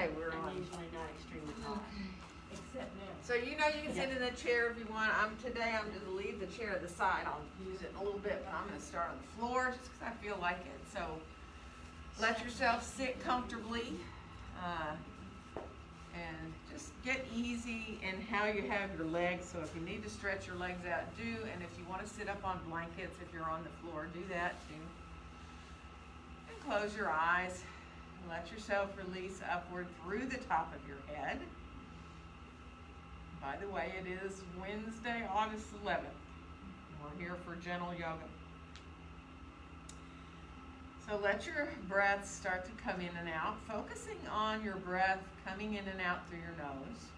Okay, we're I'm on. usually not extremely high. Except now. So you know you can sit in the chair if you want. Today I'm going to leave the chair to the side. I'll use it in a little bit, but I'm going to start on the floor just because I feel like it. So let yourself sit comfortably and just get easy in how you have your legs. So if you need to stretch your legs out, do. And if you want to sit up on blankets, if you're on the floor, do that too. And close your eyes. Let yourself release upward through the top of your head. By the way, it is Wednesday, August 11th. We're here for gentle yoga. So let your breath start to come in and out, focusing on your breath coming in and out through your nose.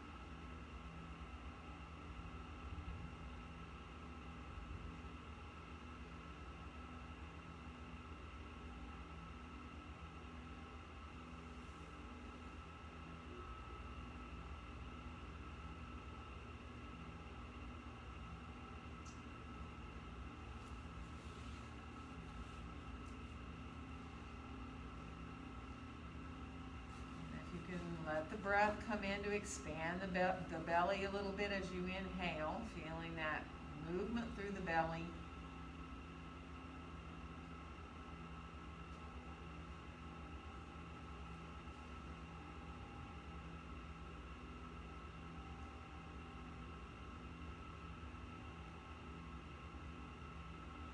You can let the breath come in to expand the belly a little bit as you inhale, feeling that movement through the belly.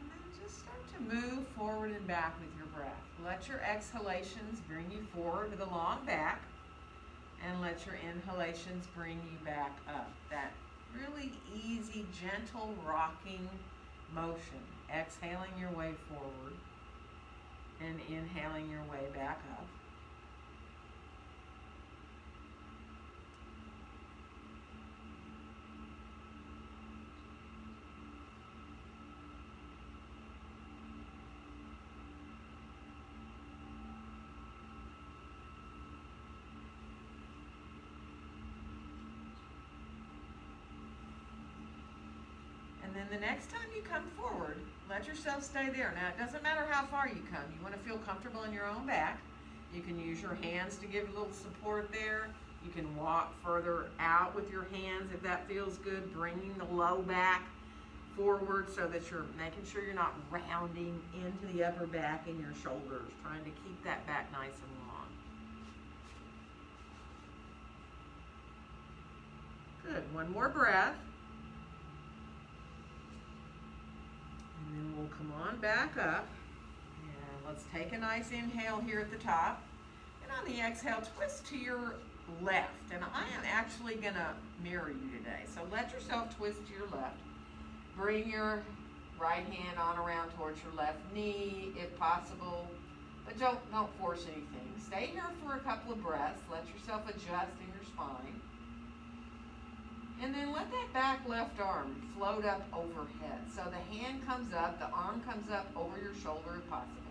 And then just start to move forward and back with your breath. Let your exhalations bring you forward with a long back. And let your inhalations bring you back up. That really easy, gentle, rocking motion. Exhaling your way forward and inhaling your way back up. And then the next time you come forward, let yourself stay there. Now, it doesn't matter how far you come. You want to feel comfortable in your own back. You can use your hands to give a little support there. You can walk further out with your hands if that feels good, bringing the low back forward so that you're making sure you're not rounding into the upper back and your shoulders, trying to keep that back nice and long. Good. One more breath. And then we'll come on back up. And let's take a nice inhale here at the top. And on the exhale, twist to your left. And I am actually going to mirror you today. So let yourself twist to your left. Bring your right hand on around towards your left knee, if possible. But don't force anything. Stay here for a couple of breaths. Let yourself adjust in your spine. And then let that back left arm float up overhead. So the hand comes up, the arm comes up over your shoulder if possible.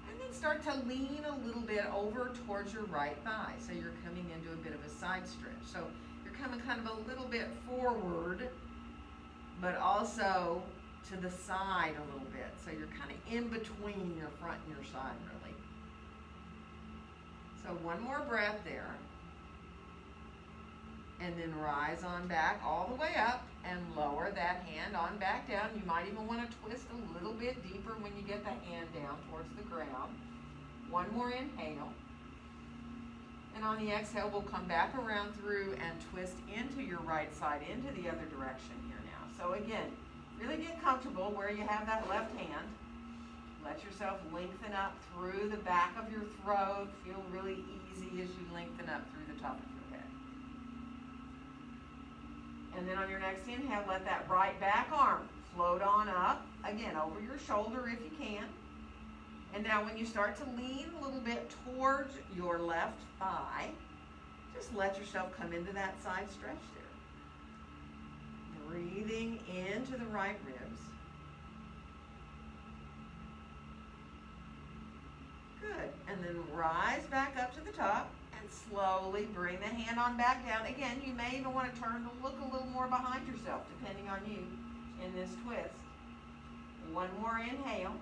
And then start to lean a little bit over towards your right thigh. So you're coming into a bit of a side stretch. So you're coming kind of a little bit forward, but also to the side a little bit. So you're kind of in between your front and your side, really. So one more breath there. And then rise on back all the way up and lower that hand on back down. You might even want to twist a little bit deeper when you get the hand down towards the ground. One more inhale. And on the exhale, we'll come back around through and twist into your right side, into the other direction here now. So again, really get comfortable where you have that left hand. Let yourself lengthen up through the back of your throat. Feel really easy as you lengthen up through the top of your head. And then on your next inhale, let that right back arm float on up, again, over your shoulder if you can. And now when you start to lean a little bit towards your left thigh, just let yourself come into that side stretch there. Breathing into the right ribs. Good. And then rise back up to the top. And slowly bring the hand on back down. Again, you may even want to turn to look a little more behind yourself, depending on you in this twist. One more inhale.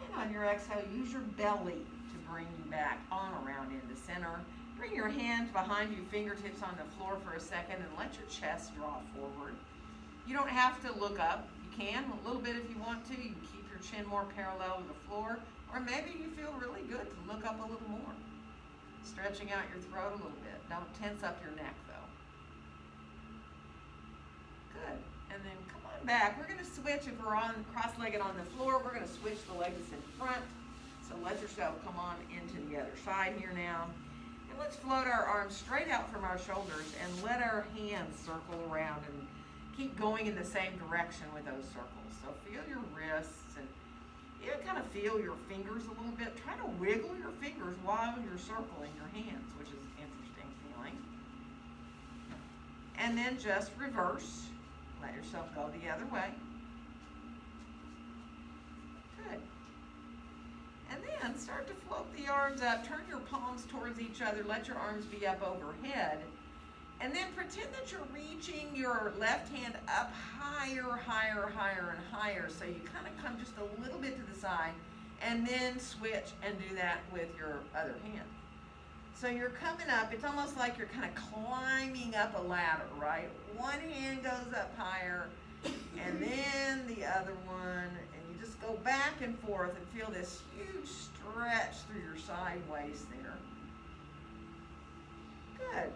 And on your exhale, use your belly to bring you back on around into center. Bring your hands behind you, fingertips on the floor for a second, and let your chest draw forward. You don't have to look up. You can, a little bit if you want to. You can keep your chin more parallel to the floor, or maybe you feel really good to look up a little more. Stretching out your throat a little bit. Don't tense up your neck, though. Good. And then come on back. We're going to switch. If we're on cross-legged on the floor, we're going to switch the legs in front. So let yourself come on into the other side here now. And let's float our arms straight out from our shoulders and let our hands circle around and keep going in the same direction with those circles. So feel your wrists and even kind of feel your fingers a little bit. Try to wiggle your fingers while you're circling your hands, which is an interesting feeling. And then just reverse. Let yourself go the other way. Good. And then start to float the arms up. Turn your palms towards each other. Let your arms be up overhead. And then pretend that you're reaching your left hand up higher, higher, higher, and higher. So you kind of come just a little bit to the side. And then switch and do that with your other hand. So you're coming up. It's almost like you're kind of climbing up a ladder, right? One hand goes up higher, and then the other one. And you just go back and forth and feel this huge stretch through your side waist there. Good.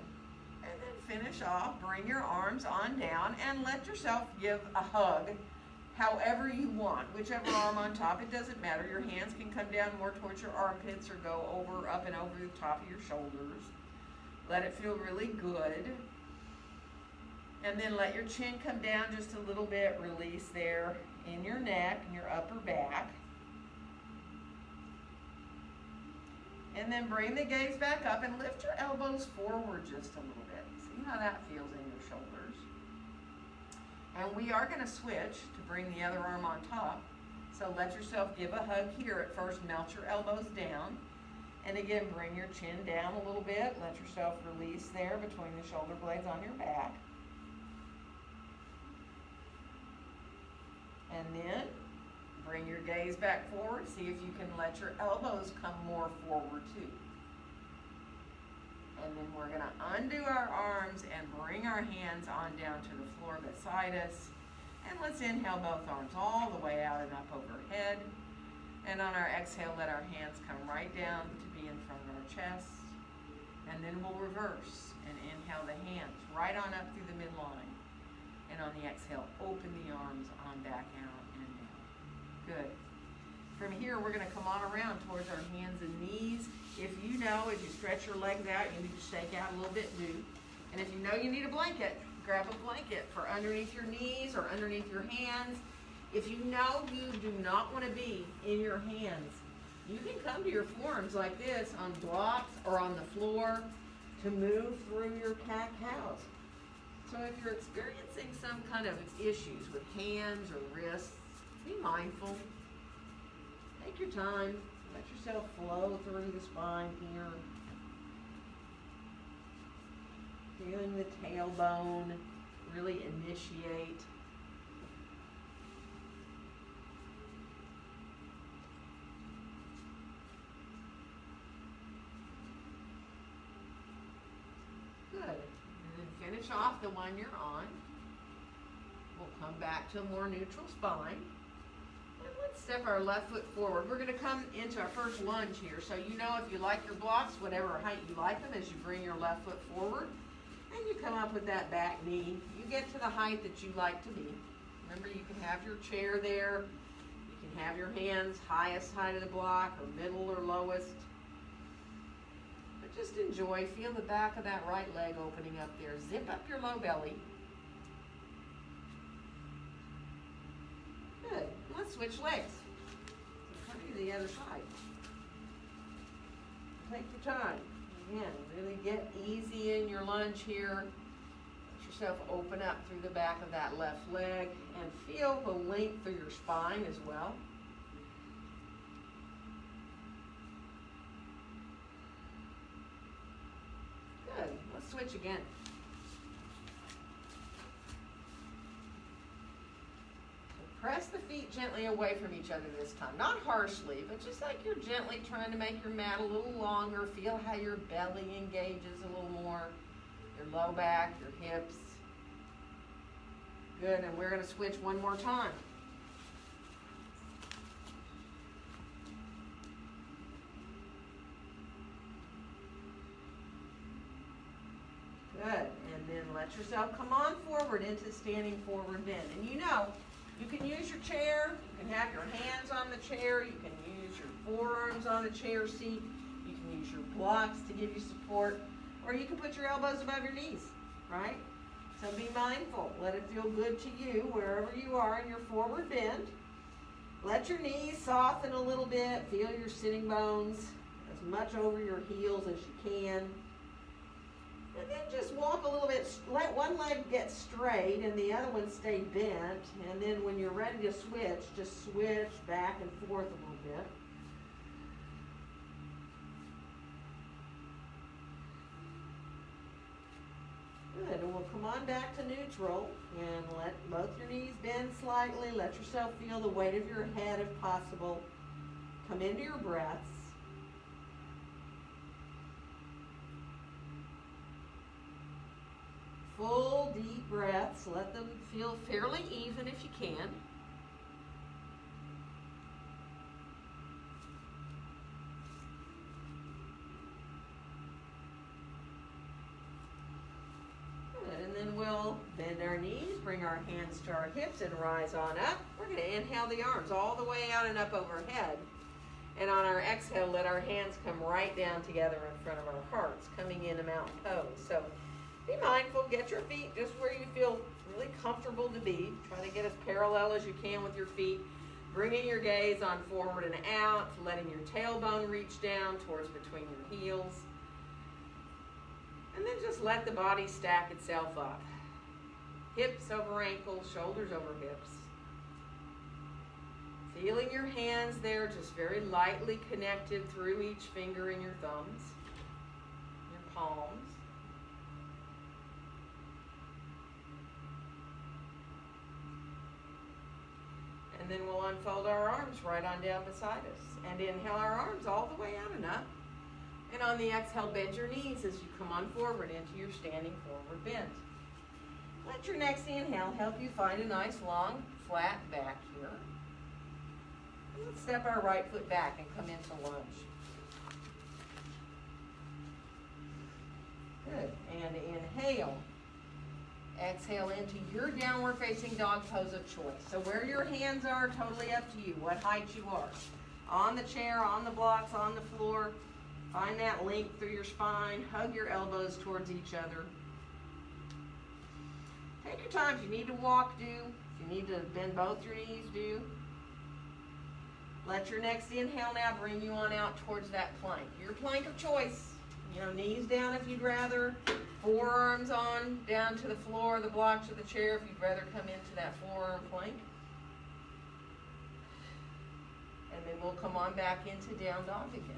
And then finish off, bring your arms on down and let yourself give a hug however you want. Whichever arm on top, it doesn't matter. Your hands can come down more towards your armpits or go over, up and over the top of your shoulders. Let it feel really good. And then let your chin come down just a little bit. Release there in your neck and your upper back. And then bring the gaze back up and lift your elbows forward just a little bit. See how that feels in your shoulders. And we are going to switch to bring the other arm on top. So let yourself give a hug here. At first, melt your elbows down. And again, bring your chin down a little bit. Let yourself release there between the shoulder blades on your back. And then bring your gaze back forward. See if you can let your elbows come more forward too. And then we're going to undo our arms and bring our hands on down to the floor beside us. And let's inhale both arms all the way out and up overhead. And on our exhale, let our hands come right down to be in front of our chest. And then we'll reverse and inhale the hands right on up through the midline. And on the exhale, open the arms on back out and down. Good. From here, we're going to come on around towards our hands and knees. If you know, as you stretch your legs out, you need to shake out a little bit too. And if you know you need a blanket, grab a blanket for underneath your knees or underneath your hands. If you know you do not want to be in your hands, you can come to your forearms like this on blocks or on the floor to move through your cat-cows. So if you're experiencing some kind of issues with hands or wrists, be mindful. Take your time. Let yourself flow through the spine here. Feeling the tailbone really initiate. Good. And then finish off the one you're on. We'll come back to a more neutral spine. Let's step our left foot forward. We're going to come into our first lunge here. So you know if you like your blocks, whatever height you like them, as you bring your left foot forward. And you come up with that back knee. You get to the height that you like to be. Remember, you can have your chair there. You can have your hands highest height of the block or middle or lowest. But just enjoy. Feel the back of that right leg opening up there. Zip up your low belly. Good. Let's switch legs. Come to the other side. Take your time. Again, really get easy in your lunge here. Let yourself open up through the back of that left leg and feel the length through your spine as well. Good. Let's switch again. Press the feet feet gently away from each other this time. Not harshly, but just like you're gently trying to make your mat a little longer. Feel how your belly engages a little more. Your low back, your hips. Good, and we're going to switch one more time. Good, and then let yourself come on forward into standing forward bend. And you know, you can use your chair, you can have your hands on the chair, you can use your forearms on the chair seat, you can use your blocks to give you support, or you can put your elbows above your knees, right? So be mindful. Let it feel good to you wherever you are in your forward bend. Let your knees soften a little bit. Feel your sitting bones as much over your heels as you can. And then just walk a little bit. Let one leg get straight and the other one stay bent. And then when you're ready to switch, just switch back and forth a little bit. Good, and we'll come on back to neutral and let both your knees bend slightly. Let yourself feel the weight of your head if possible. Come into your breaths. Full deep breaths. Let them feel fairly even if you can. And then we'll bend our knees, bring our hands to our hips and rise on up. We're going to inhale the arms all the way out and up overhead. And on our exhale, let our hands come right down together in front of our hearts, coming in a mountain pose. So be mindful, get your feet just where you feel really comfortable to be. Try to get as parallel as you can with your feet. Bringing your gaze on forward and out, letting your tailbone reach down towards between your heels. And then just let the body stack itself up. Hips over ankles, shoulders over hips. Feeling your hands there, just very lightly connected through each finger and your thumbs, your palms. And then we'll unfold our arms right on down beside us. And inhale our arms all the way out and up. And on the exhale, bend your knees as you come on forward into your standing forward bend. Let your next inhale help you find a nice long, flat back here. And let's step our right foot back and come into lunge. Good. And inhale. Exhale into your downward facing dog pose of choice. So where your hands are, totally up to you, what height you are. On the chair, on the blocks, on the floor. Find that link through your spine. Hug your elbows towards each other. Take your time. If you need to walk, do. If you need to bend both your knees, do. Let your next inhale now bring you on out towards that plank. Your plank of choice. You know, knees down if you'd rather. Forearms on down to the floor, the blocks of the chair if you'd rather come into that forearm plank. And then we'll come on back into down dog again.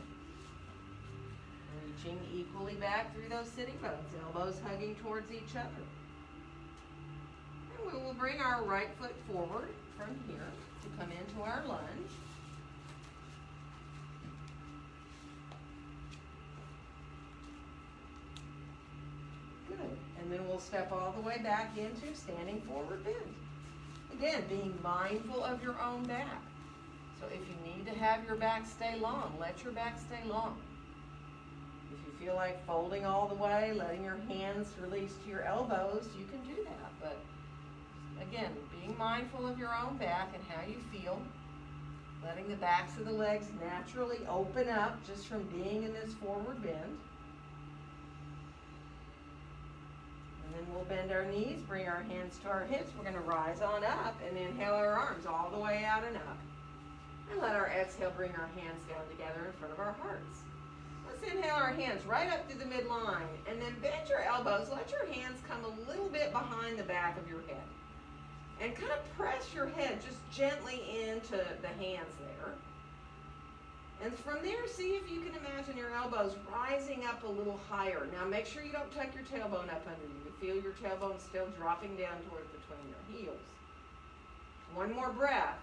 Reaching equally back through those sitting bones, elbows hugging towards each other. And we will bring our right foot forward from here to come into our lunge. Good. And then we'll step all the way back into standing forward bend. Again, being mindful of your own back. So if you need to have your back stay long, let your back stay long. If you feel like folding all the way, letting your hands release to your elbows, you can do that. But again, being mindful of your own back and how you feel, letting the backs of the legs naturally open up just from being in this forward bend. And then we'll bend our knees, bring our hands to our hips. We're going to rise on up and inhale our arms all the way out and up. And let our exhale bring our hands down together in front of our hearts. Let's inhale our hands right up through the midline and then bend your elbows. Let your hands come a little bit behind the back of your head. And kind of press your head just gently into the hands there. And from there, see if you can imagine your elbows rising up a little higher. Now make sure you don't tuck your tailbone up under you. Feel your tailbone still dropping down towards between your heels. One more breath.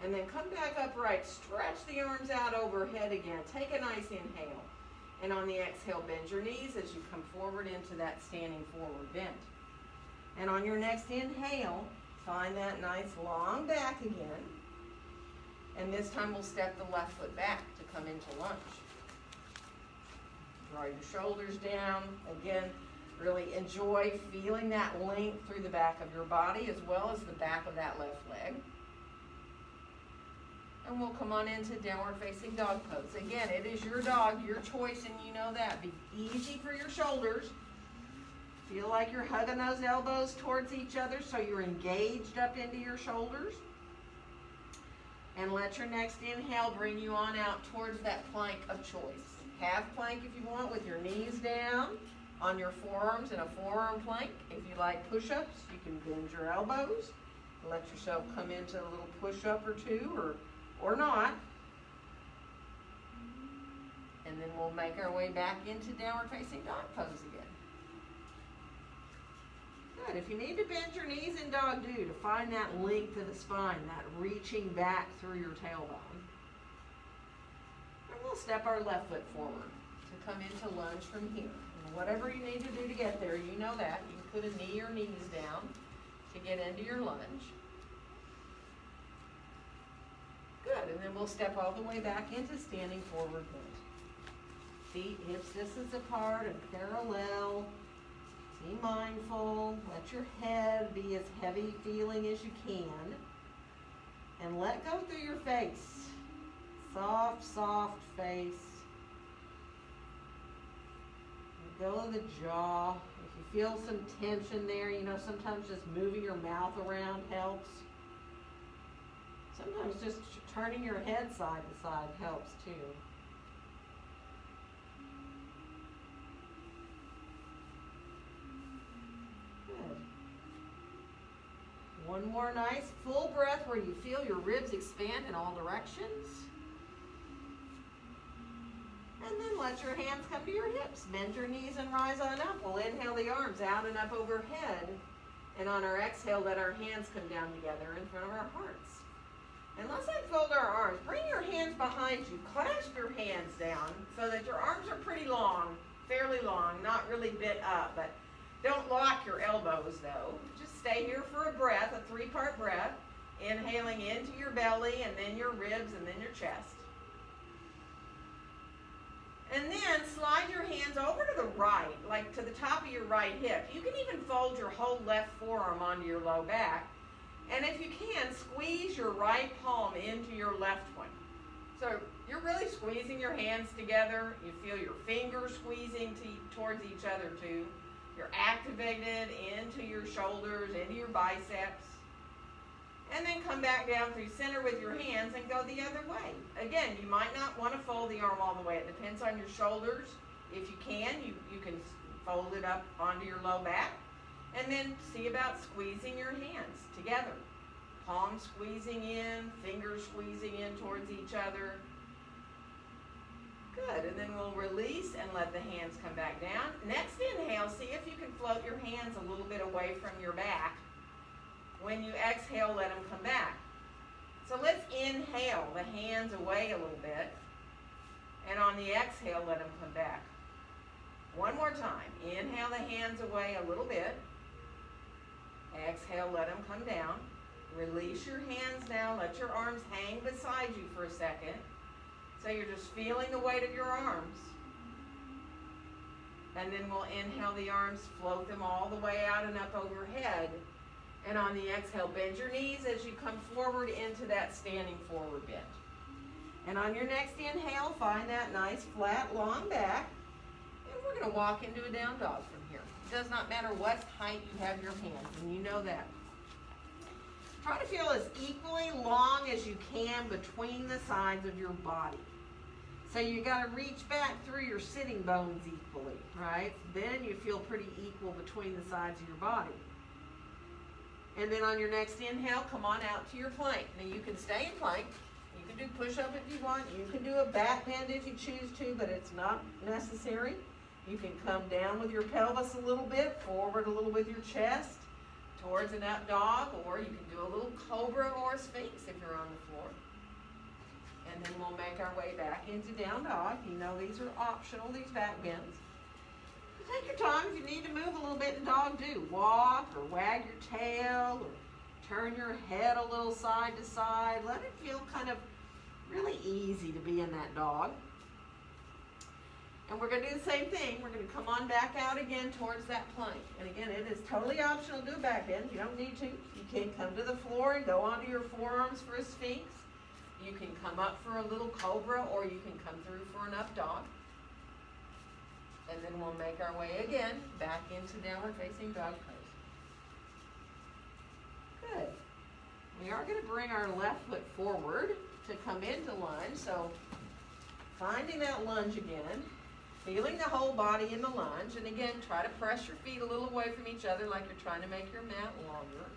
And then come back upright, stretch the arms out overhead again. Take a nice inhale. And on the exhale, bend your knees as you come forward into that standing forward bend. And on your next inhale, find that nice long back again. And this time we'll step the left foot back to come into lunge. Draw your shoulders down. Again, really enjoy feeling that length through the back of your body as well as the back of that left leg. And we'll come on into downward facing dog pose. Again, it is your dog, your choice, and you know that. Be easy for your shoulders. Feel like you're hugging those elbows towards each other so you're engaged up into your shoulders. And let your next inhale bring you on out towards that plank of choice. Half plank if you want with your knees down on your forearms in a forearm plank. If you like push-ups, you can bend your elbows. Let yourself come into a little push-up or two or not. And then we'll make our way back into downward facing dog pose again. Good. If you need to bend your knees in dog do to find that length of the spine, that reaching back through your tailbone. And we'll step our left foot forward to come into lunge from here. And whatever you need to do to get there, you know that. You can put a knee or knees down to get into your lunge. Good, and then we'll step all the way back into standing forward bend. Feet hips distance apart and parallel. Be mindful. Let your head be as heavy feeling as you can. And let go through your face. Soft, soft face. Let go of the jaw. If you feel some tension there, you know, sometimes just moving your mouth around helps. Sometimes just turning your head side to side helps too. Good. One more nice full breath where you feel your ribs expand in all directions. And then let your hands come to your hips. Bend your knees and rise on up. We'll inhale the arms out and up overhead. And on our exhale, let our hands come down together in front of our hearts. And let's unfold our arms. Bring your hands behind you. Clasp your hands down so that your arms are pretty long, fairly long, not really bent up. But don't lock your elbows, though. Just stay here for a breath, a 3-part breath. Inhaling into your belly, and then your ribs, and then your chest. And then slide your hands over to the right, like to the top of your right hip. You can even fold your whole left forearm onto your low back. And if you can, squeeze your right palm into your left one. So you're really squeezing your hands together. You feel your fingers squeezing towards each other too. You're activated into your shoulders, into your biceps. And then come back down through center with your hands and go the other way. Again, you might not want to fold the arm all the way. It depends on your shoulders. If you can, you can fold it up onto your low back. And then see about squeezing your hands together. Palms squeezing in, fingers squeezing in towards each other. Good, and then we'll release and let the hands come back down. Next inhale, see if you can float your hands a little bit away from your back. When you exhale, let them come back. So let's inhale the hands away a little bit. And on the exhale, let them come back. One more time. Inhale the hands away a little bit. Exhale, let them come down. Release your hands now. Let your arms hang beside you for a second. So you're just feeling the weight of your arms. And then we'll inhale the arms, float them all the way out and up overhead. And on the exhale, bend your knees as you come forward into that standing forward bend. And on your next inhale, find that nice flat long back. And we're going to walk into a down dog from here. It does not matter what height you have your hands, and you know that. Try to feel as equally long as you can between the sides of your body. So you got to reach back through your sitting bones equally, right? Then you feel pretty equal between the sides of your body. And then on your next inhale, come on out to your plank. Now you can stay in plank. You can do push-up if you want. You can do a back bend if you choose to, but it's not necessary. You can come down with your pelvis a little bit, forward a little with your chest, towards an up dog, or you can do a little cobra or a sphinx if you're on the floor. And then we'll make our way back into down dog. You know these are optional, these back bends. Take your time. If you need to move a little bit in dog, do. Walk or wag your tail or turn your head a little side to side. Let it feel kind of really easy to be in that dog. And we're going to do the same thing. We're going to come on back out again towards that plank. And again, it is totally optional to do a back bend. You don't need to. You can come to the floor and go onto your forearms for a sphinx. You can come up for a little cobra, or you can come through for an up dog. And then we'll make our way again back into downward facing dog pose. Good. We are going to bring our left foot forward to come into lunge. So finding that lunge again, feeling the whole body in the lunge. And again, try to press your feet a little away from each other like you're trying to make your mat longer.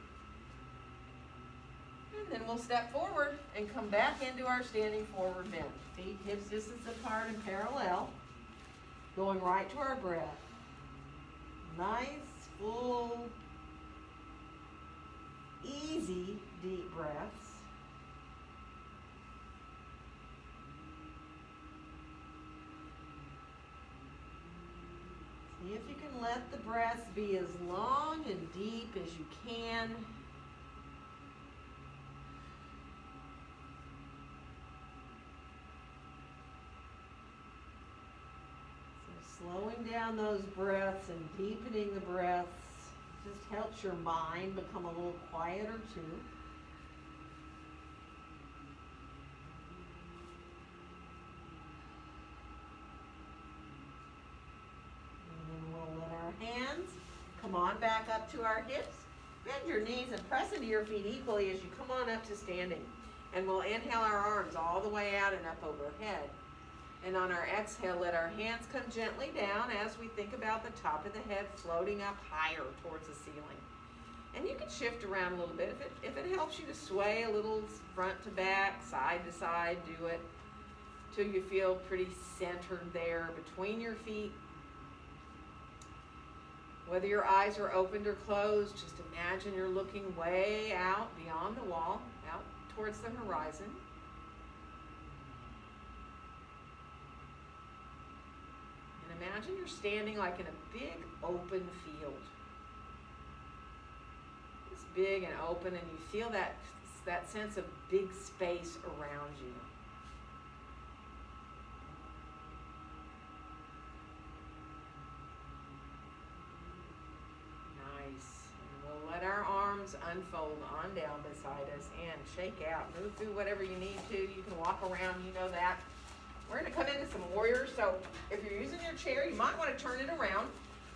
And then we'll step forward and come back into our standing forward bend. Feet hips distance apart and parallel. Going right to our breath. Nice, full, easy, deep breaths. See if you can let the breaths be as long and deep as you can. Slowing down those breaths and deepening the breaths just helps your mind become a little quieter too. And then we'll let our hands come on back up to our hips. Bend your knees and press into your feet equally as you come on up to standing. And we'll inhale our arms all the way out and up overhead. And on our exhale, let our hands come gently down as we think about the top of the head floating up higher towards the ceiling. And you can shift around a little bit. If it helps you to sway a little front to back, side to side, do it till you feel pretty centered there between your feet. Whether your eyes are opened or closed, just imagine you're looking way out beyond the wall, out towards the horizon. Imagine you're standing like in a big open field. It's big and open, and you feel that sense of big space around you. Nice. And we'll let our arms unfold on down beside us and shake out. Move through whatever you need to. You can walk around, you know that. We're going to come into some warriors, so if you're using your chair, you might want to turn it around.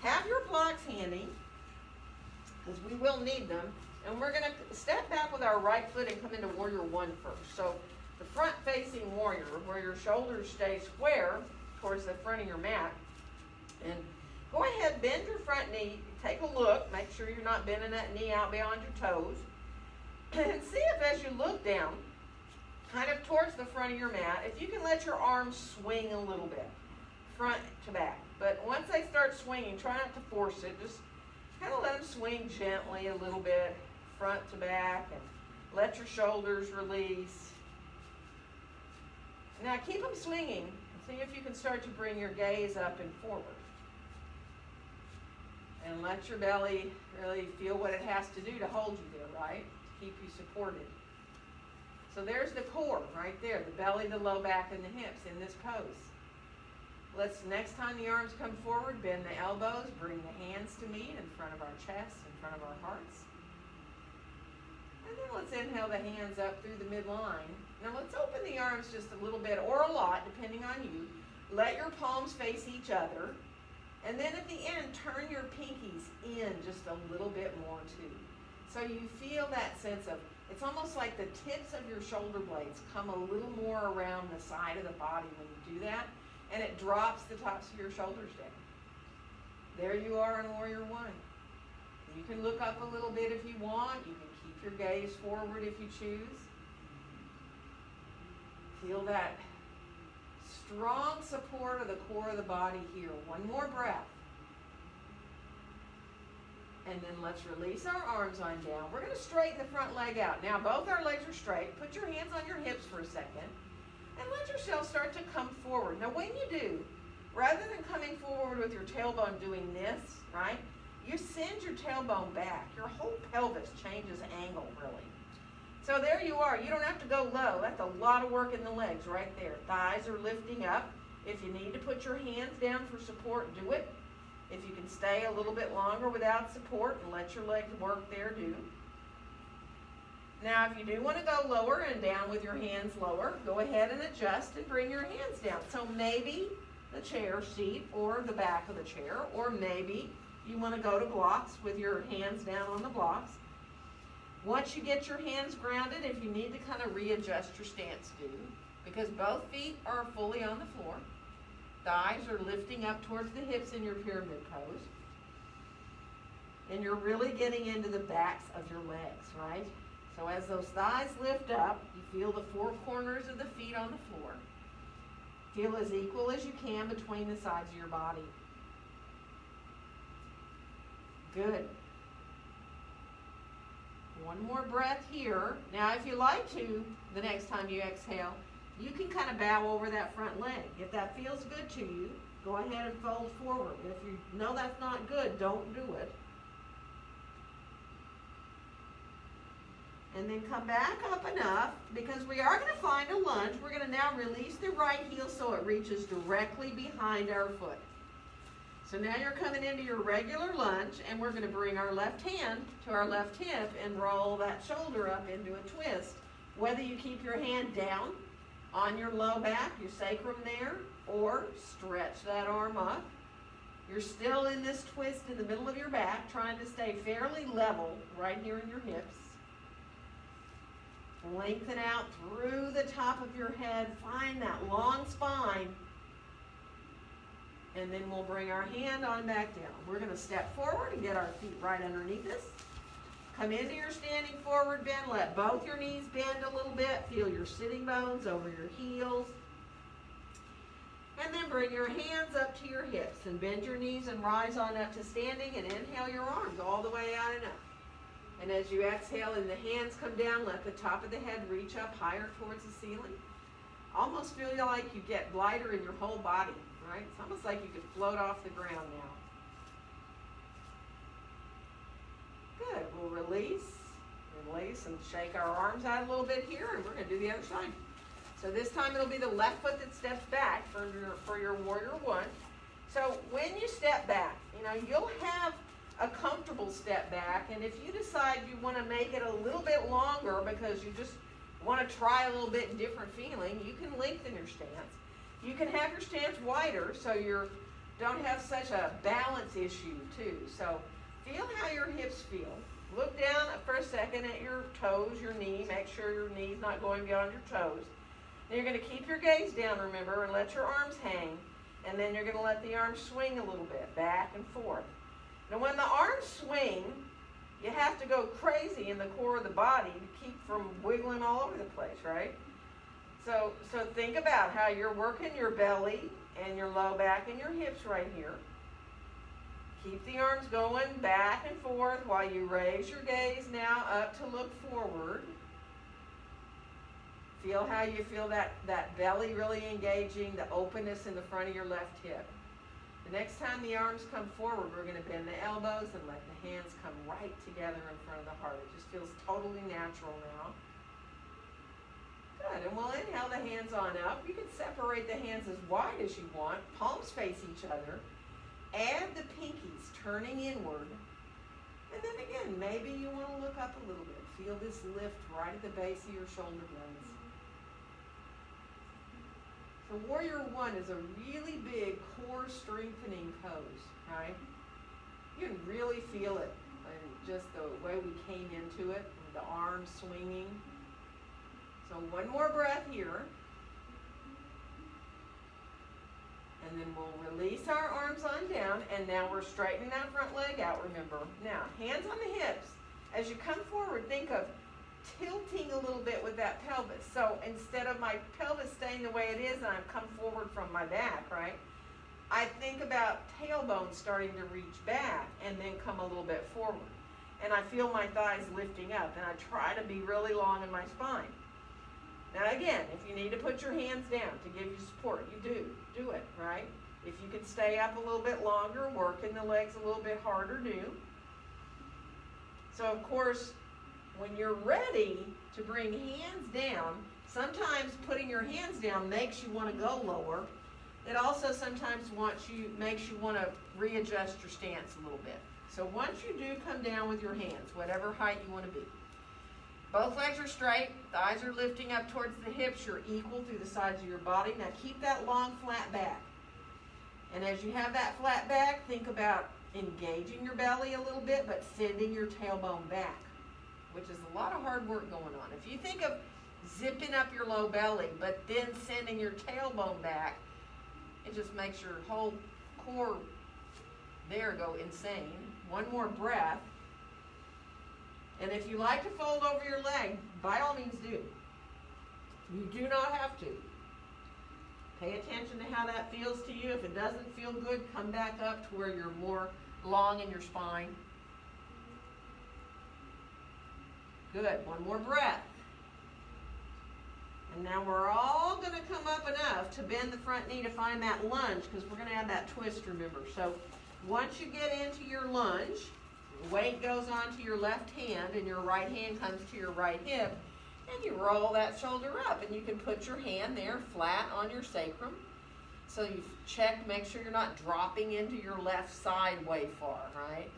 Have your blocks handy, because we will need them. And we're going to step back with our right foot and come into warrior one first. So the front-facing warrior, where your shoulders stay square towards the front of your mat. And go ahead, bend your front knee. Take a look. Make sure you're not bending that knee out beyond your toes. And see if as you look down, kind of towards the front of your mat, if you can let your arms swing a little bit, front to back. But once they start swinging, try not to force it. Just kind of let them swing gently a little bit, front to back, and let your shoulders release. Now keep them swinging. See if you can start to bring your gaze up and forward. And let your belly really feel what it has to do to hold you there, right? To keep you supported. So there's the core right there, the belly, the low back, and the hips in this pose. Next time the arms come forward, bend the elbows, bring the hands to meet in front of our chest, in front of our hearts. And then let's inhale the hands up through the midline. Now let's open the arms just a little bit, or a lot, depending on you. Let your palms face each other. And then at the end, turn your pinkies in just a little bit more too. So you feel that sense of, it's almost like the tips of your shoulder blades come a little more around the side of the body when you do that, and it drops the tops of your shoulders down. There you are in warrior one. You can look up a little bit if you want. You can keep your gaze forward if you choose. Feel that strong support of the core of the body here. One more breath. And then let's release our arms on down. We're going to straighten the front leg out. Now both our legs are straight. Put your hands on your hips for a second. And let yourself start to come forward. Now when you do, rather than coming forward with your tailbone doing this, right? You send your tailbone back. Your whole pelvis changes angle, really. So there you are. You don't have to go low. That's a lot of work in the legs right there. Thighs are lifting up. If you need to put your hands down for support, do it. If you can stay a little bit longer without support and let your legs work there, do. Now, if you do want to go lower and down with your hands lower, go ahead and adjust and bring your hands down. So maybe the chair seat or the back of the chair, or maybe you want to go to blocks with your hands down on the blocks. Once you get your hands grounded, if you need to kind of readjust your stance, do, because both feet are fully on the floor. Thighs are lifting up towards the hips in your pyramid pose. And you're really getting into the backs of your legs, right? So as those thighs lift up, you feel the four corners of the feet on the floor. Feel as equal as you can between the sides of your body. Good. One more breath here. Now, if you like to, the next time you exhale, you can kind of bow over that front leg. If that feels good to you, go ahead and fold forward. If you know that's not good, don't do it. And then come back up enough, because we are going to find a lunge. We're going to now release the right heel so it reaches directly behind our foot. So now you're coming into your regular lunge, and we're going to bring our left hand to our left hip and roll that shoulder up into a twist. Whether you keep your hand down on your low back, your sacrum there, or stretch that arm up, you're still in this twist in the middle of your back, trying to stay fairly level right here in your hips. Lengthen out through the top of your head. Find that long spine. And then we'll bring our hand on back down. We're going to step forward and get our feet right underneath us. Come into your standing forward bend. Let both your knees bend a little bit. Feel your sitting bones over your heels. And then bring your hands up to your hips and bend your knees and rise on up to standing, and inhale your arms all the way out and up. And as you exhale and the hands come down, let the top of the head reach up higher towards the ceiling. Almost feel like you get lighter in your whole body, right? It's almost like you could float off the ground now. Good. We'll release, and shake our arms out a little bit here, and we're going to do the other side. So this time it'll be the left foot that steps back for your warrior one. So when you step back, you'll have a comfortable step back, and if you decide you want to make it a little bit longer because you just want to try a little bit different feeling, you can lengthen your stance. You can have your stance wider so you don't have such a balance issue too. So feel how your hips feel. Look down for a second at your toes, your knee. Make sure your knee's not going beyond your toes. Then you're going to keep your gaze down, remember, and let your arms hang. And then you're going to let the arms swing a little bit, back and forth. Now when the arms swing, you have to go crazy in the core of the body to keep from wiggling all over the place, right? So think about how you're working your belly and your low back and your hips right here. Keep the arms going back and forth while you raise your gaze now up to look forward. Feel how you feel that belly really engaging, the openness in the front of your left hip. The next time the arms come forward, we're going to bend the elbows and let the hands come right together in front of the heart. It just feels totally natural now. Good, and we'll inhale the hands on up. You can separate the hands as wide as you want. Palms face each other. Add the pinkies turning inward. And then again, maybe you want to look up a little bit. Feel this lift right at the base of your shoulder blades. So Warrior One is a really big core strengthening pose, right? You can really feel it in just the way we came into it, with the arms swinging. So one more breath here. And then we'll release our arms on down, and now we're straightening that front leg out, remember. Now, hands on the hips. As you come forward, think of tilting a little bit with that pelvis. So instead of my pelvis staying the way it is and I've come forward from my back, right? I think about tailbone starting to reach back and then come a little bit forward. And I feel my thighs lifting up, and I try to be really long in my spine. Now again, if you need to put your hands down to give you support, you do it, right? If you can stay up a little bit longer, working the legs a little bit harder, do. So of course, when you're ready to bring hands down, sometimes putting your hands down makes you want to go lower. It also sometimes makes you want to readjust your stance a little bit. So once you do come down with your hands, whatever height you want to be, both legs are straight, thighs are lifting up towards the hips, you're equal through the sides of your body. Now keep that long flat back. And as you have that flat back, think about engaging your belly a little bit, but sending your tailbone back, which is a lot of hard work going on. If you think of zipping up your low belly, but then sending your tailbone back, it just makes your whole core there go insane. One more breath. And if you like to fold over your leg, by all means do. You do not have to. Pay attention to how that feels to you. If it doesn't feel good, come back up to where you're more long in your spine. Good. One more breath. And now we're all going to come up enough to bend the front knee to find that lunge, because we're going to add that twist, remember. So once you get into your lunge, weight goes onto your left hand and your right hand comes to your right hip, and you roll that shoulder up, and you can put your hand there flat on your sacrum. So you check, make sure you're not dropping into your left side way far, right?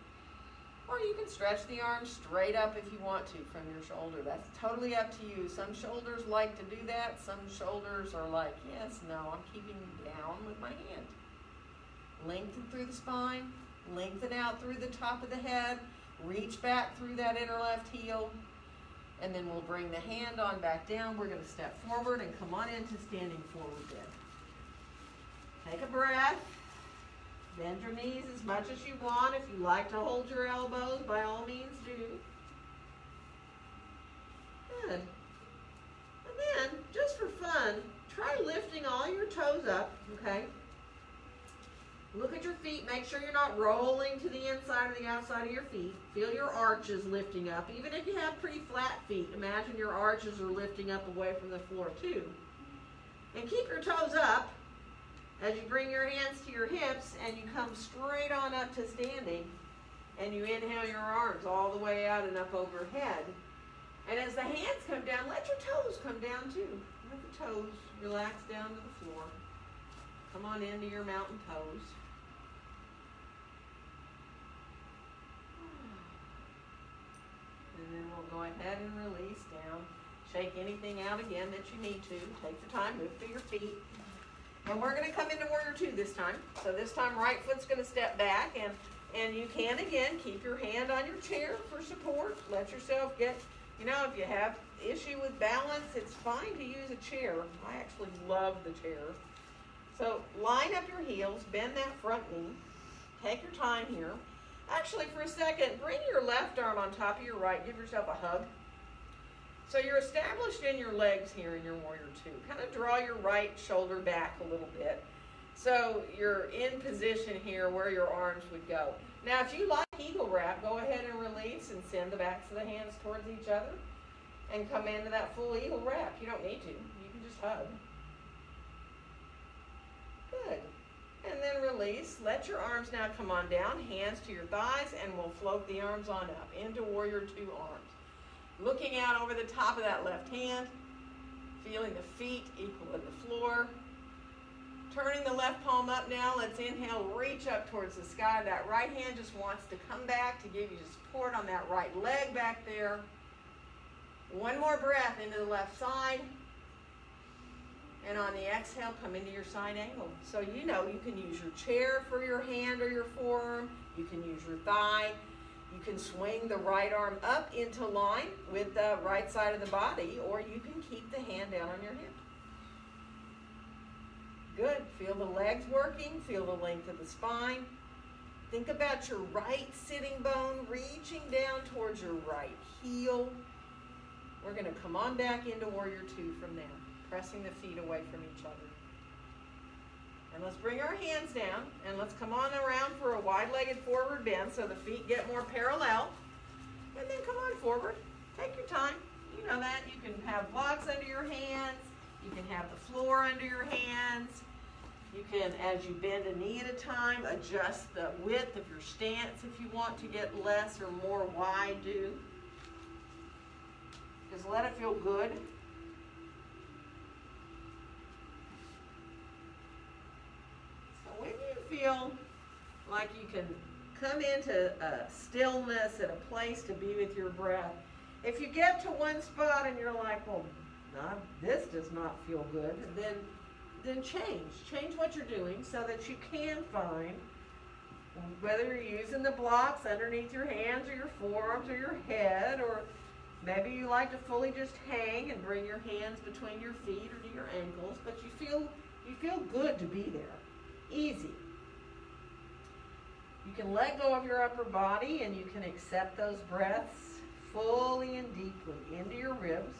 Or you can stretch the arms straight up if you want to from your shoulder. That's totally up to you. Some shoulders like to do that. Some shoulders are like, yes, no, I'm keeping down with my hand. Lengthen through the spine. Lengthen out through the top of the head. Reach back through that inner left heel. And then we'll bring the hand on back down. We're going to step forward and come on into standing forward bend. Take a breath. Bend your knees as much as you want. If you like to hold your elbows, by all means do. Good. And then, just for fun, try lifting all your toes up, okay? Look at your feet. Make sure you're not rolling to the inside or the outside of your feet. Feel your arches lifting up. Even if you have pretty flat feet, imagine your arches are lifting up away from the floor too. And keep your toes up as you bring your hands to your hips and you come straight on up to standing, and you inhale your arms all the way out and up overhead. And as the hands come down, let your toes come down too. Let the toes relax down to the floor. Come on into your mountain pose. And then we'll go ahead and release down. Shake anything out again that you need to. Take the time, move through your feet. And we're going to come into Warrior Two this time. So this time right foot's going to step back, and you can again keep your hand on your chair for support. Let yourself get, if you have issue with balance, it's fine to use a chair. I actually love the chair. So line up your heels, bend that front knee. Take your time here. Actually, for a second, bring your left arm on top of your right. Give yourself a hug. So you're established in your legs here in your Warrior Two. Kind of draw your right shoulder back a little bit. So you're in position here where your arms would go. Now, if you like Eagle Wrap, go ahead and release and send the backs of the hands towards each other and come into that full Eagle Wrap. You don't need to. You can just hug. Good. And then release. Let your arms now come on down, hands to your thighs, and we'll float the arms on up into Warrior Two arms. Looking out over the top of that left hand, feeling the feet equal to the floor. Turning the left palm up now, let's inhale, reach up towards the sky. That right hand just wants to come back to give you support on that right leg back there. One more breath into the left side. And on the exhale, come into your side angle. So you can use your chair for your hand or your forearm. You can use your thigh. You can swing the right arm up into line with the right side of the body, or you can keep the hand down on your hip. Good. Feel the legs working. Feel the length of the spine. Think about your right sitting bone reaching down towards your right heel. We're going to come on back into Warrior Two from there, pressing the feet away from each other. And let's bring our hands down, and let's come on around for a wide-legged forward bend so the feet get more parallel. And then come on forward. Take your time. You know that. You can have blocks under your hands. You can have the floor under your hands. You can, as you bend a knee at a time, adjust the width of your stance if you want to get less or more wide do. Just let it feel good. So when you feel like you can come into a stillness and a place to be with your breath, if you get to one spot and you're like, well, nah, this does not feel good, then change what you're doing so that you can find, whether you're using the blocks underneath your hands or your forearms or your head, or maybe you like to fully just hang and bring your hands between your feet or to your ankles, but you feel good to be there. Easy. You can let go of your upper body and you can accept those breaths fully and deeply into your ribs.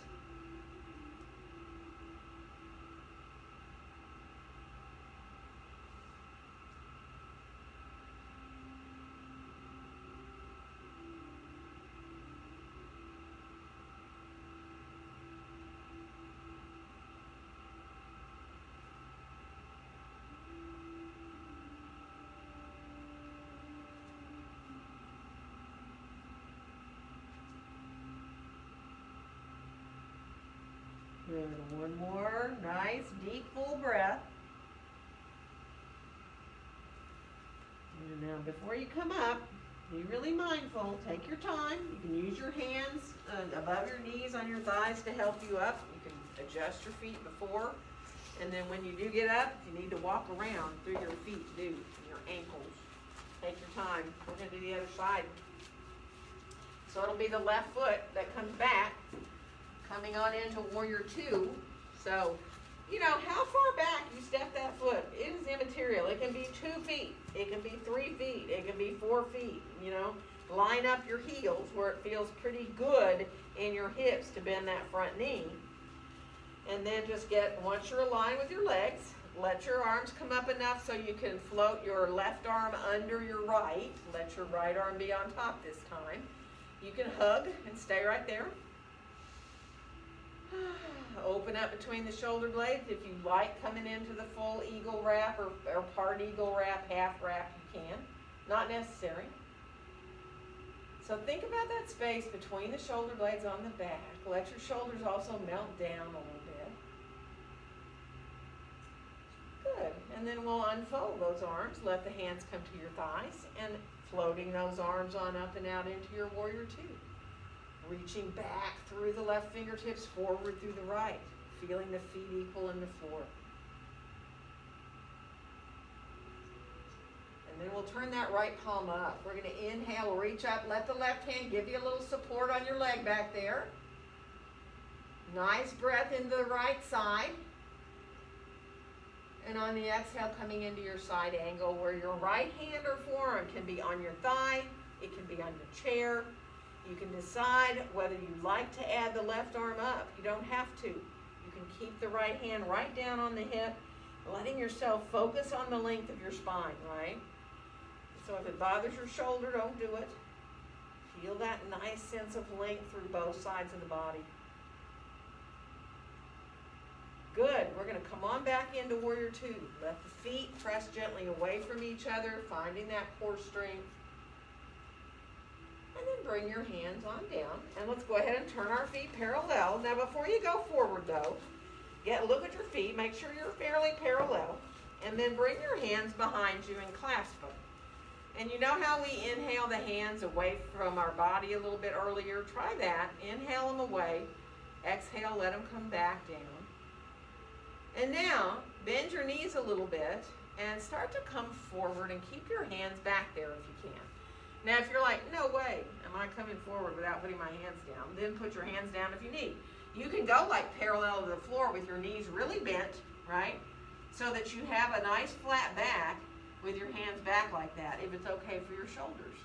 Good. One more nice, deep, full breath. And now before you come up, be really mindful. Take your time. You can use your hands above your knees on your thighs to help you up. You can adjust your feet before. And then when you do get up, you need to walk around through your feet, and your ankles. Take your time. We're going to do the other side. So it'll be the left foot that comes back, coming on into Warrior Two. So, you know, how far back you step that foot is immaterial. It can be 2 feet. It can be 3 feet. It can be 4 feet. You know, line up your heels where it feels pretty good in your hips to bend that front knee. And then just once you're aligned with your legs, let your arms come up enough so you can float your left arm under your right. Let your right arm be on top this time. You can hug and stay right there. Open up between the shoulder blades. If you like coming into the full eagle wrap or part eagle wrap, half wrap, you can. Not necessary. So think about that space between the shoulder blades on the back. Let your shoulders also melt down a little bit. Good. And then we'll unfold those arms. Let the hands come to your thighs and floating those arms on up and out into your Warrior Two. Reaching back through the left fingertips, forward through the right. Feeling the feet equal in the floor. And then we'll turn that right palm up. We're going to inhale, reach up, let the left hand give you a little support on your leg back there. Nice breath into the right side. And on the exhale, coming into your side angle where your right hand or forearm can be on your thigh, it can be on your chair. You can decide whether you like to add the left arm up. You don't have to. You can keep the right hand right down on the hip, letting yourself focus on the length of your spine, right? So if it bothers your shoulder, don't do it. Feel that nice sense of length through both sides of the body. Good. We're going to come on back into Warrior Two. Let the feet press gently away from each other, finding that core strength. And then bring your hands on down. And let's go ahead and turn our feet parallel. Now before you go forward though, look at your feet. Make sure you're fairly parallel. And then bring your hands behind you and clasp them. And you know how we inhale the hands away from our body a little bit earlier? Try that. Inhale them away. Exhale, let them come back down. And now, bend your knees a little bit and start to come forward and keep your hands back there if you can. Now, if you're like, no way, am I coming forward without putting my hands down? Then put your hands down if you need. You can go like parallel to the floor with your knees really bent, right? So that you have a nice flat back with your hands back like that, if it's okay for your shoulders.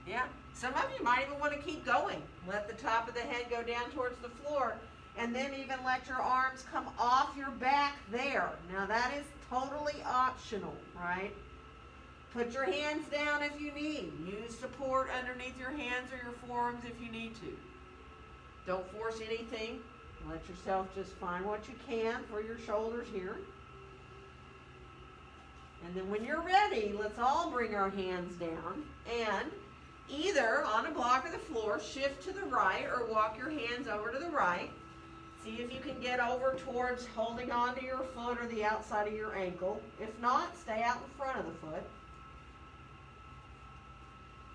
Yeah, some of you might even want to keep going. Let the top of the head go down towards the floor, and then even let your arms come off your back there. Now that is totally optional, right? Put your hands down if you need. Use support underneath your hands or your forearms if you need to. Don't force anything. Let yourself just find what you can for your shoulders here. And then when you're ready, let's all bring our hands down and either on a block of the floor, shift to the right or walk your hands over to the right. See if you can get over towards holding on to your foot or the outside of your ankle. If not, stay out in front of the foot.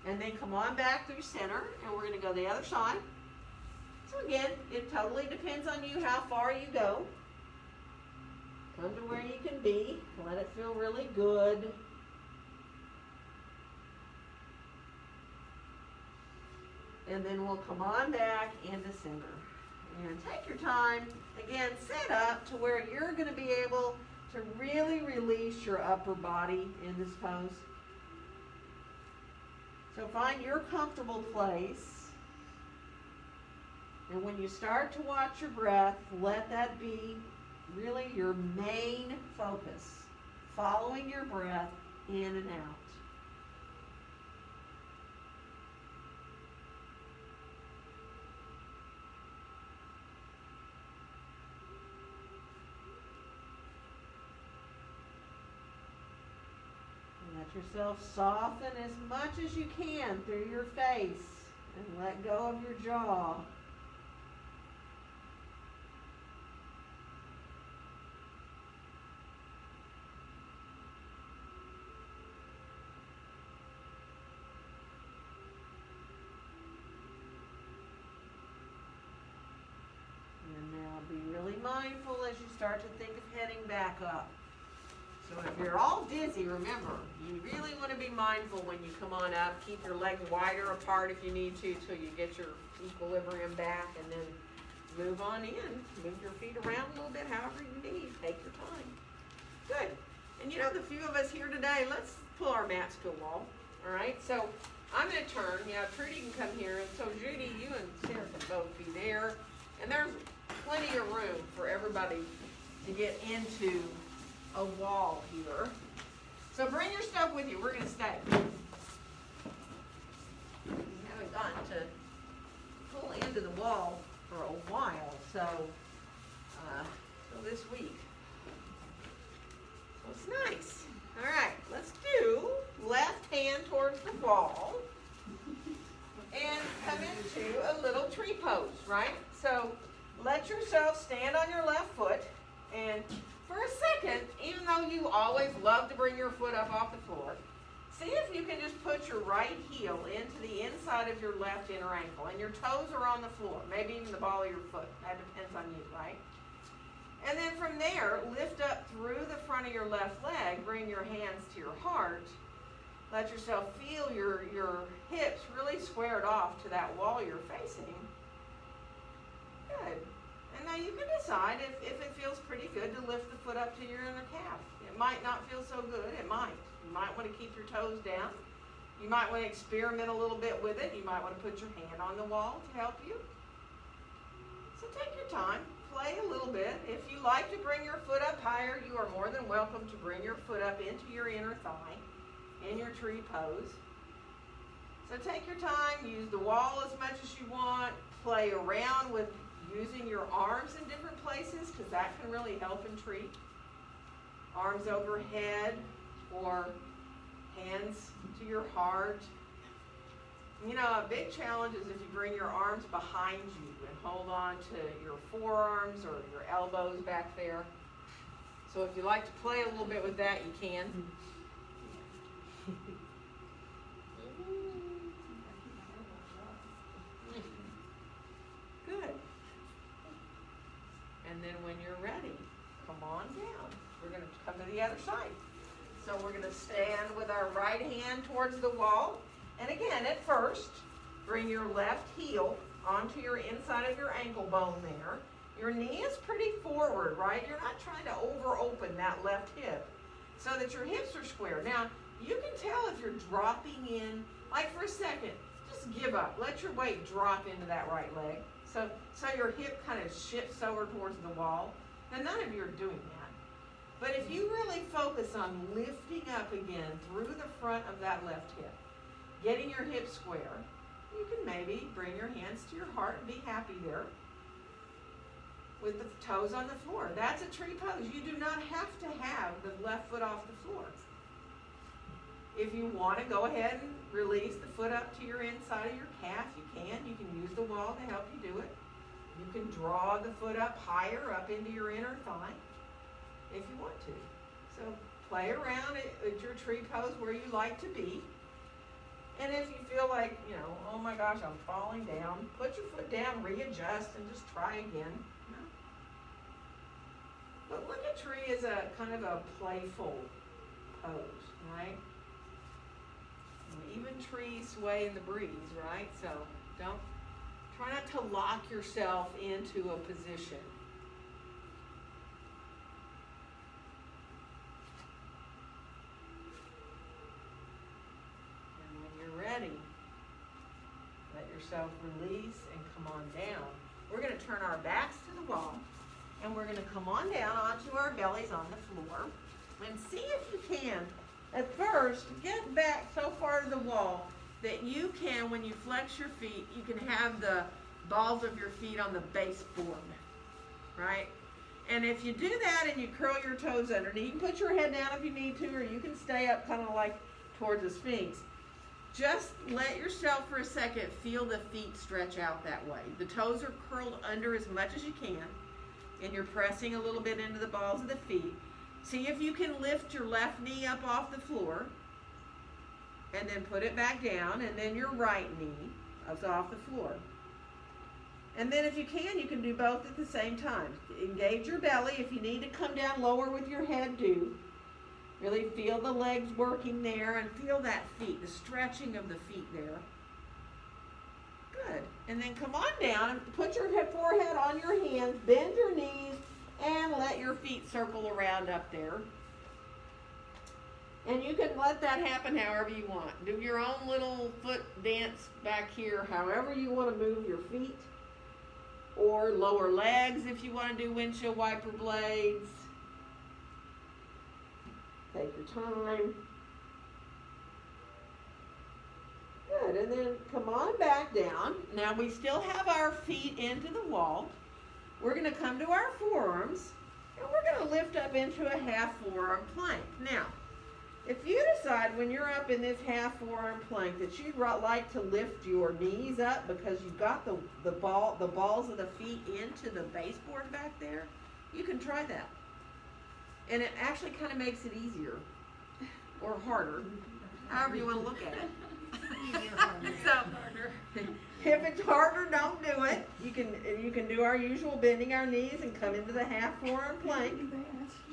And then come on back through center, and we're going to go the other side. So again, it totally depends on you how far you go. Come to where you can be. Let it feel really good. And then we'll come on back into center. And take your time. Again, set up to where you're going to be able to really release your upper body in this pose. So find your comfortable place. And when you start to watch your breath, let that be really your main focus. Following your breath in and out. Let yourself soften as much as you can through your face and let go of your jaw. And now be really mindful as you start to think of heading back up. So if you're all dizzy, remember, you really want to be mindful when you come on up. Keep your legs wider apart if you need to till you get your equilibrium back, and then move on in. Move your feet around a little bit, however you need. Take your time. Good. And you know, the few of us here today, let's pull our mats to a wall. All right? So I'm going to turn. Yeah, Trudy can come here. And so Judy, you and Sarah can both be there. And there's plenty of room for everybody to get into a wall here. So bring your stuff with you. We're going to stay. We haven't gotten to pull into the wall for a while, so this week. So it's nice. All right, let's do left hand towards the wall and come into a little tree pose, right? So let yourself stand on your left foot, and for a second, even though you always love to bring your foot up off the floor, see if you can just put your right heel into the inside of your left inner ankle, and your toes are on the floor, maybe even the ball of your foot. That depends on you, right? And then from there, lift up through the front of your left leg, bring your hands to your heart. Let yourself feel your hips really squared off to that wall you're facing. Good. And now you can decide if it feels pretty good to lift the foot up to your inner calf. It might not feel so good. It might. You might want to keep your toes down. You might want to experiment a little bit with it. You might want to put your hand on the wall to help you. So take your time. Play a little bit. If you like to bring your foot up higher, you are more than welcome to bring your foot up into your inner thigh in your tree pose. So take your time. Use the wall as much as you want. Play around with using your arms in different places, because that can really help in tree. Arms overhead or hands to your heart. You know, a big challenge is if you bring your arms behind you and hold on to your forearms or your elbows back there. So if you like to play a little bit with that, you can. Good. And then when you're ready, come on down. We're going to come to the other side. So we're going to stand with our right hand towards the wall. And again, at first, bring your left heel onto your inside of your ankle bone there. Your knee is pretty forward, right? You're not trying to over-open that left hip so that your hips are square. Now, you can tell if you're dropping in, like for a second, just give up. Let your weight drop into that right leg. So your hip kind of shifts over towards the wall. Now, none of you are doing that. But if you really focus on lifting up again through the front of that left hip, getting your hips square, you can maybe bring your hands to your heart and be happy there with the toes on the floor. That's a tree pose. You do not have to have the left foot off the floor. If you want to go ahead and release the foot up to your inside of your calf, you can. You can use the wall to help you do it. You can draw the foot up higher, up into your inner thigh, if you want to. So play around at your tree pose where you like to be. And if you feel like, oh my gosh, I'm falling down, put your foot down, readjust, and just try again. But look at tree as a kind of a playful pose, right? Even trees sway in the breeze, right? So try not to lock yourself into a position. And when you're ready, let yourself release and come on down. We're going to turn our backs to the wall, and we're going to come on down onto our bellies on the floor, and see if you can, at first, get back so far to the wall that you can, when you flex your feet, you can have the balls of your feet on the baseboard, right? And if you do that and you curl your toes underneath, you can put your head down if you need to, or you can stay up kind of like towards the Sphinx. Just let yourself for a second feel the feet stretch out that way. The toes are curled under as much as you can, and you're pressing a little bit into the balls of the feet. See if you can lift your left knee up off the floor, and then put it back down, and then your right knee is off the floor. And then if you can do both at the same time. Engage your belly. If you need to come down lower with your head, do. Really feel the legs working there, and feel that feet, the stretching of the feet there. Good. And then come on down and put your forehead on your hands, bend your knees, and let your feet circle around up there. And you can let that happen however you want. Do your own little foot dance back here, however you want to move your feet. Or lower legs if you want to do windshield wiper blades. Take your time. Good, and then come on back down. Now we still have our feet into the wall. We're going to come to our forearms, and we're going to lift up into a half forearm plank. Now, if you decide when you're up in this half forearm plank that you'd like to lift your knees up because you've got the balls of the feet into the baseboard back there, you can try that. And it actually kind of makes it easier or harder, however you want to look at it. So, if it's harder, don't do it. You can do our usual bending our knees and come into the half forearm plank.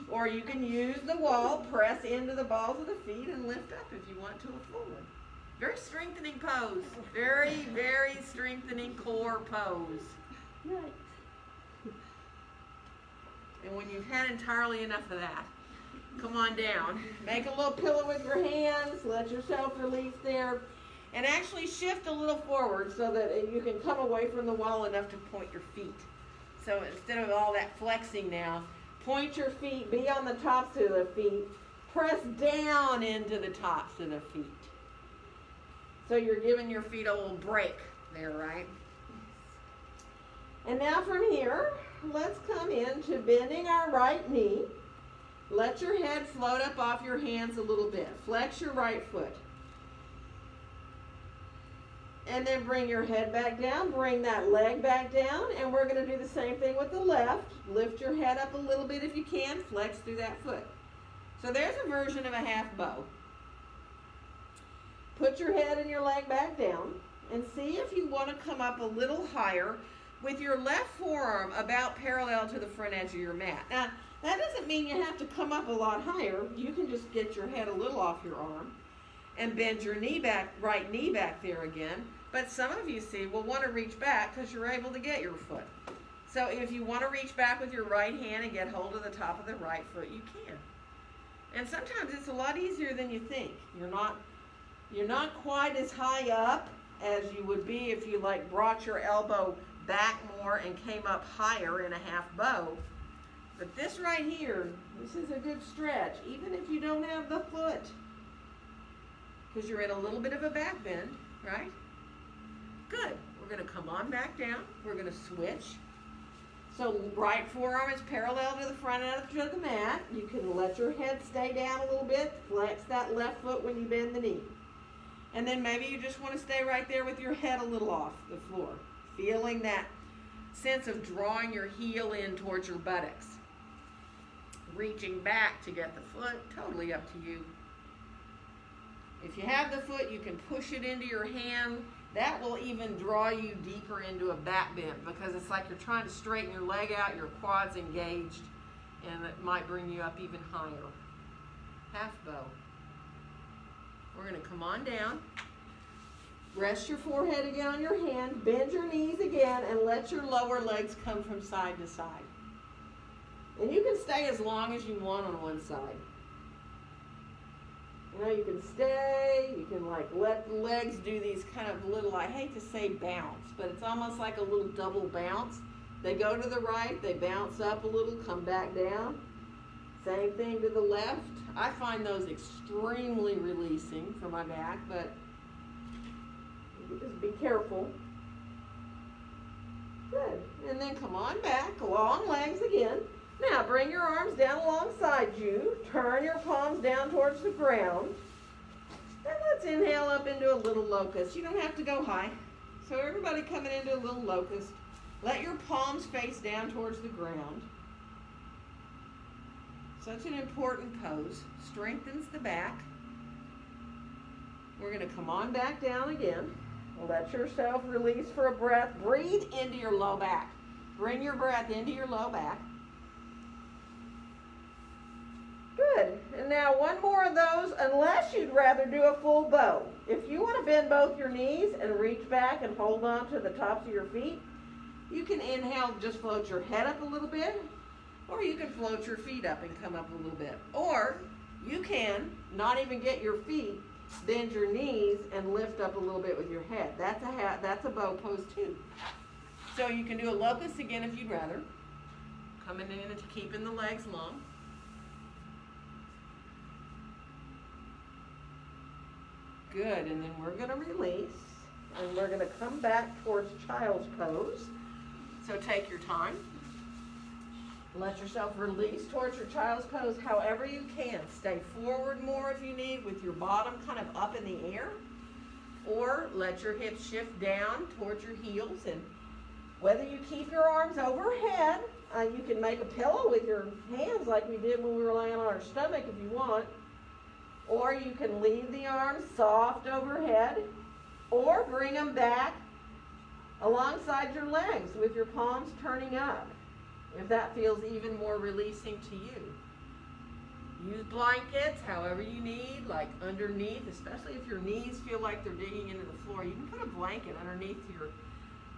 Or you can use the wall, press into the balls of the feet, and lift up if you want to a full one. Very strengthening pose. Very, very strengthening core pose. Right. And when you've had entirely enough of that, come on down. Make a little pillow with your hands. Let yourself release there. And actually shift a little forward so that you can come away from the wall enough to point your feet. So instead of all that flexing now, point your feet, be on the tops of the feet, press down into the tops of the feet. So you're giving your feet a little break there, right? And now from here, let's come into bending our right knee. Let your head float up off your hands a little bit. Flex your right foot. And then bring your head back down, bring that leg back down, and we're going to do the same thing with the left. Lift your head up a little bit if you can, flex through that foot. So there's a version of a half bow. Put your head and your leg back down, and see if you want to come up a little higher with your left forearm about parallel to the front edge of your mat. Now, that doesn't mean you have to come up a lot higher. You can just get your head a little off your arm and bend your knee back, right knee back there again. But some of you see will want to reach back because you're able to get your foot. So if you want to reach back with your right hand and get hold of the top of the right foot, you can. And sometimes it's a lot easier than you think. You're not quite as high up as you would be if you brought your elbow back more and came up higher in a half bow. But this right here, this is a good stretch, even if you don't have the foot. Because you're in a little bit of a back bend, right? Good. We're going to come on back down. We're going to switch. So right forearm is parallel to the front edge of the mat. You can let your head stay down a little bit. Flex that left foot when you bend the knee. And then maybe you just want to stay right there with your head a little off the floor. Feeling that sense of drawing your heel in towards your buttocks. Reaching back to get the foot, totally up to you. If you have the foot, you can push it into your hand. That will even draw you deeper into a back bend because it's like you're trying to straighten your leg out, your quad's engaged, and it might bring you up even higher. Half bow. We're going to come on down. Rest your forehead again on your hand, bend your knees again, and let your lower legs come from side to side. And you can stay as long as you want on one side. You know, you can stay, you can like let the legs do these kind of little, I hate to say bounce, but it's almost like a little double bounce. They go to the right, they bounce up a little, come back down. Same thing to the left. I find those extremely releasing for my back, but you just be careful. Good. And then come on back, long legs again. Now bring your arms down alongside you. Turn your palms down towards the ground. And let's inhale up into a little locust. You don't have to go high. So everybody coming into a little locust. Let your palms face down towards the ground. Such an important pose. Strengthens the back. We're going to come on back down again. Let yourself release for a breath. Breathe into your low back. Bring your breath into your low back. Good. And now one more of those, unless you'd rather do a full bow. If you want to bend both your knees and reach back and hold on to the tops of your feet, you can inhale, just float your head up a little bit, or you can float your feet up and come up a little bit. Or you can not even get your feet, bend your knees and lift up a little bit with your head. That's a bow pose too. So you can do a locust again if you'd rather. Coming in and keeping the legs long. Good, and then we're going to release, and we're going to come back towards child's pose. So take your time. Let yourself release towards your child's pose however you can. Stay forward more if you need with your bottom kind of up in the air. Or let your hips shift down towards your heels. And whether you keep your arms overhead, you can make a pillow with your hands like we did when we were laying on our stomach if you want. Or you can leave the arms soft overhead, or bring them back alongside your legs with your palms turning up, if that feels even more releasing to you. Use blankets however you need, like underneath, especially if your knees feel like they're digging into the floor. You can put a blanket underneath your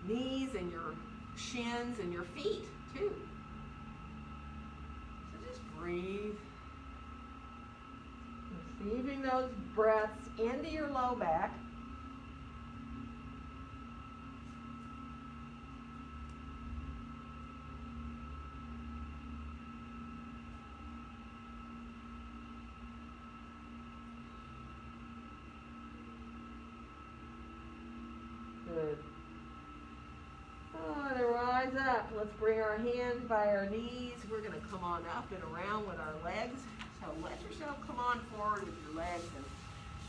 knees and your shins and your feet too. So just breathe. Receiving those breaths into your low back. Good. Oh, to rise up. Let's bring our hands by our knees. We're going to come on up and around with our legs. So let yourself come on forward with your legs and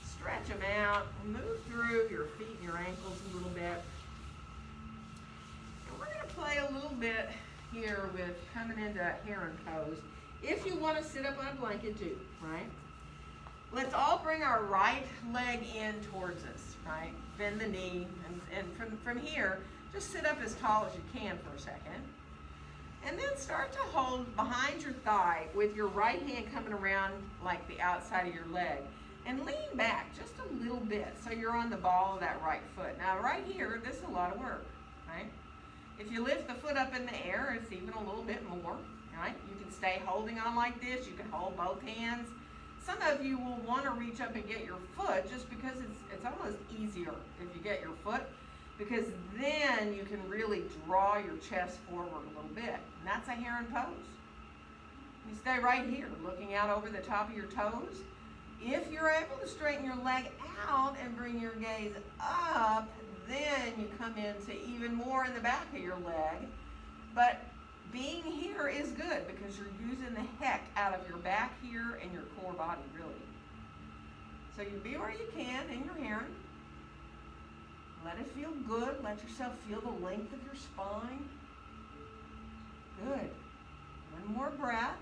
stretch them out. Move through your feet and your ankles a little bit. And we're going to play a little bit here with coming into Herron Pose. If you want to sit up on a blanket too, right? Let's all bring our right leg in towards us, right? Bend the knee, and from here, just sit up as tall as you can for a second. And then start to hold behind your thigh with your right hand coming around like the outside of your leg. And lean back just a little bit so you're on the ball of that right foot. Now right here, this is a lot of work, right? If you lift the foot up in the air, it's even a little bit more, right? You can stay holding on like this. You can hold both hands. Some of you will want to reach up and get your foot just because it's almost easier if you get your foot, because then you can really draw your chest forward a little bit. And that's a Herron Pose. You stay right here, looking out over the top of your toes. If you're able to straighten your leg out and bring your gaze up, then you come into even more in the back of your leg. But being here is good because you're using the heck out of your back here and your core body, really. So you be where you can in your Herron. Let it feel good. Let yourself feel the length of your spine. Good. One more breath.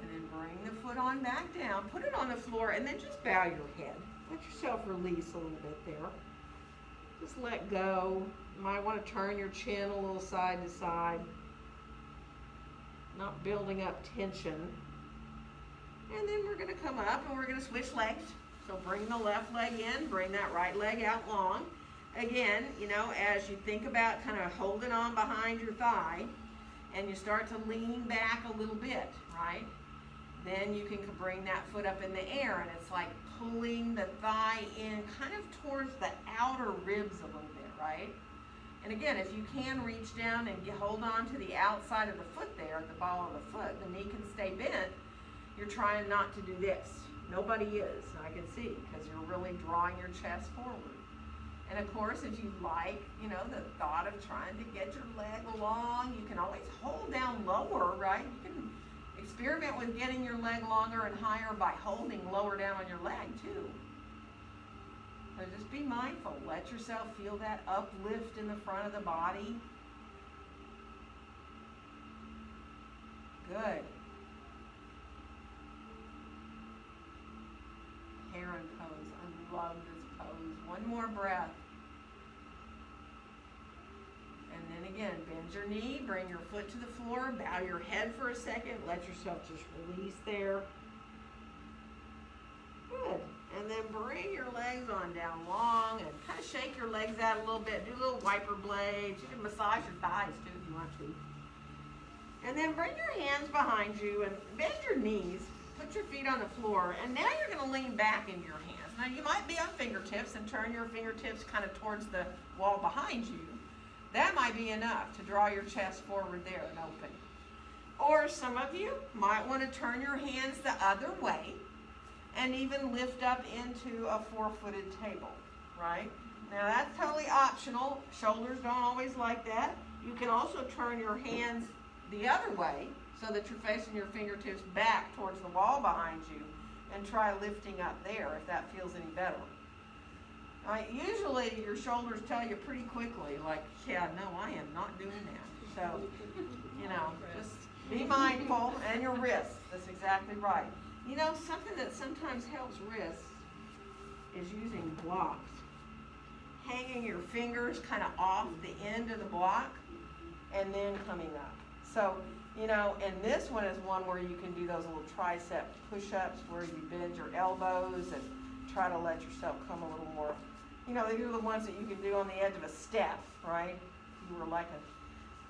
And then bring the foot on back down. Put it on the floor and then just bow your head. Let yourself release a little bit there. Just let go. You might want to turn your chin a little side to side. Not building up tension. And then we're going to come up and we're going to switch legs. So bring the left leg in, bring that right leg out long. Again, you know, as you think about kind of holding on behind your thigh and you start to lean back a little bit, right? Then you can bring that foot up in the air and it's like pulling the thigh in kind of towards the outer ribs a little bit, right? And again, if you can reach down and hold on to the outside of the foot there, at the ball of the foot, the knee can stay bent. You're trying not to do this. Nobody is, I can see, because you're really drawing your chest forward. And of course, if you like, you know, the thought of trying to get your leg along, you can always hold down lower, right? You can experiment with getting your leg longer and higher by holding lower down on your leg too. So just be mindful. Let yourself feel that uplift in the front of the body. Good. Herron pose. I love this pose. One more breath. And then again, bend your knee, bring your foot to the floor, bow your head for a second, let yourself just release there. Good. And then bring your legs on down long and kind of shake your legs out a little bit. Do little wiper blades. You can massage your thighs too if you want to. And then bring your hands behind you and bend your knees. Put your feet on the floor, and now you're going to lean back into your hands. Now you might be on fingertips and turn your fingertips kind of towards the wall behind you. That might be enough to draw your chest forward there and open. Or some of you might want to turn your hands the other way and even lift up into a four-footed table, right? Now that's totally optional. Shoulders don't always like that. You can also turn your hands the other way so that you're facing your fingertips back towards the wall behind you and try lifting up there if that feels any better. Usually your shoulders tell you pretty quickly, like, yeah, no, I am not doing that. So, you know, just be mindful, and your wrists, that's exactly right. You know, something that sometimes helps wrists is using blocks. Hanging your fingers kind of off the end of the block and then coming up. So, you know, and this one is one where you can do those little tricep push-ups where you bend your elbows and try to let yourself come a little more. You know, these are the ones that you can do on the edge of a step, right? You were like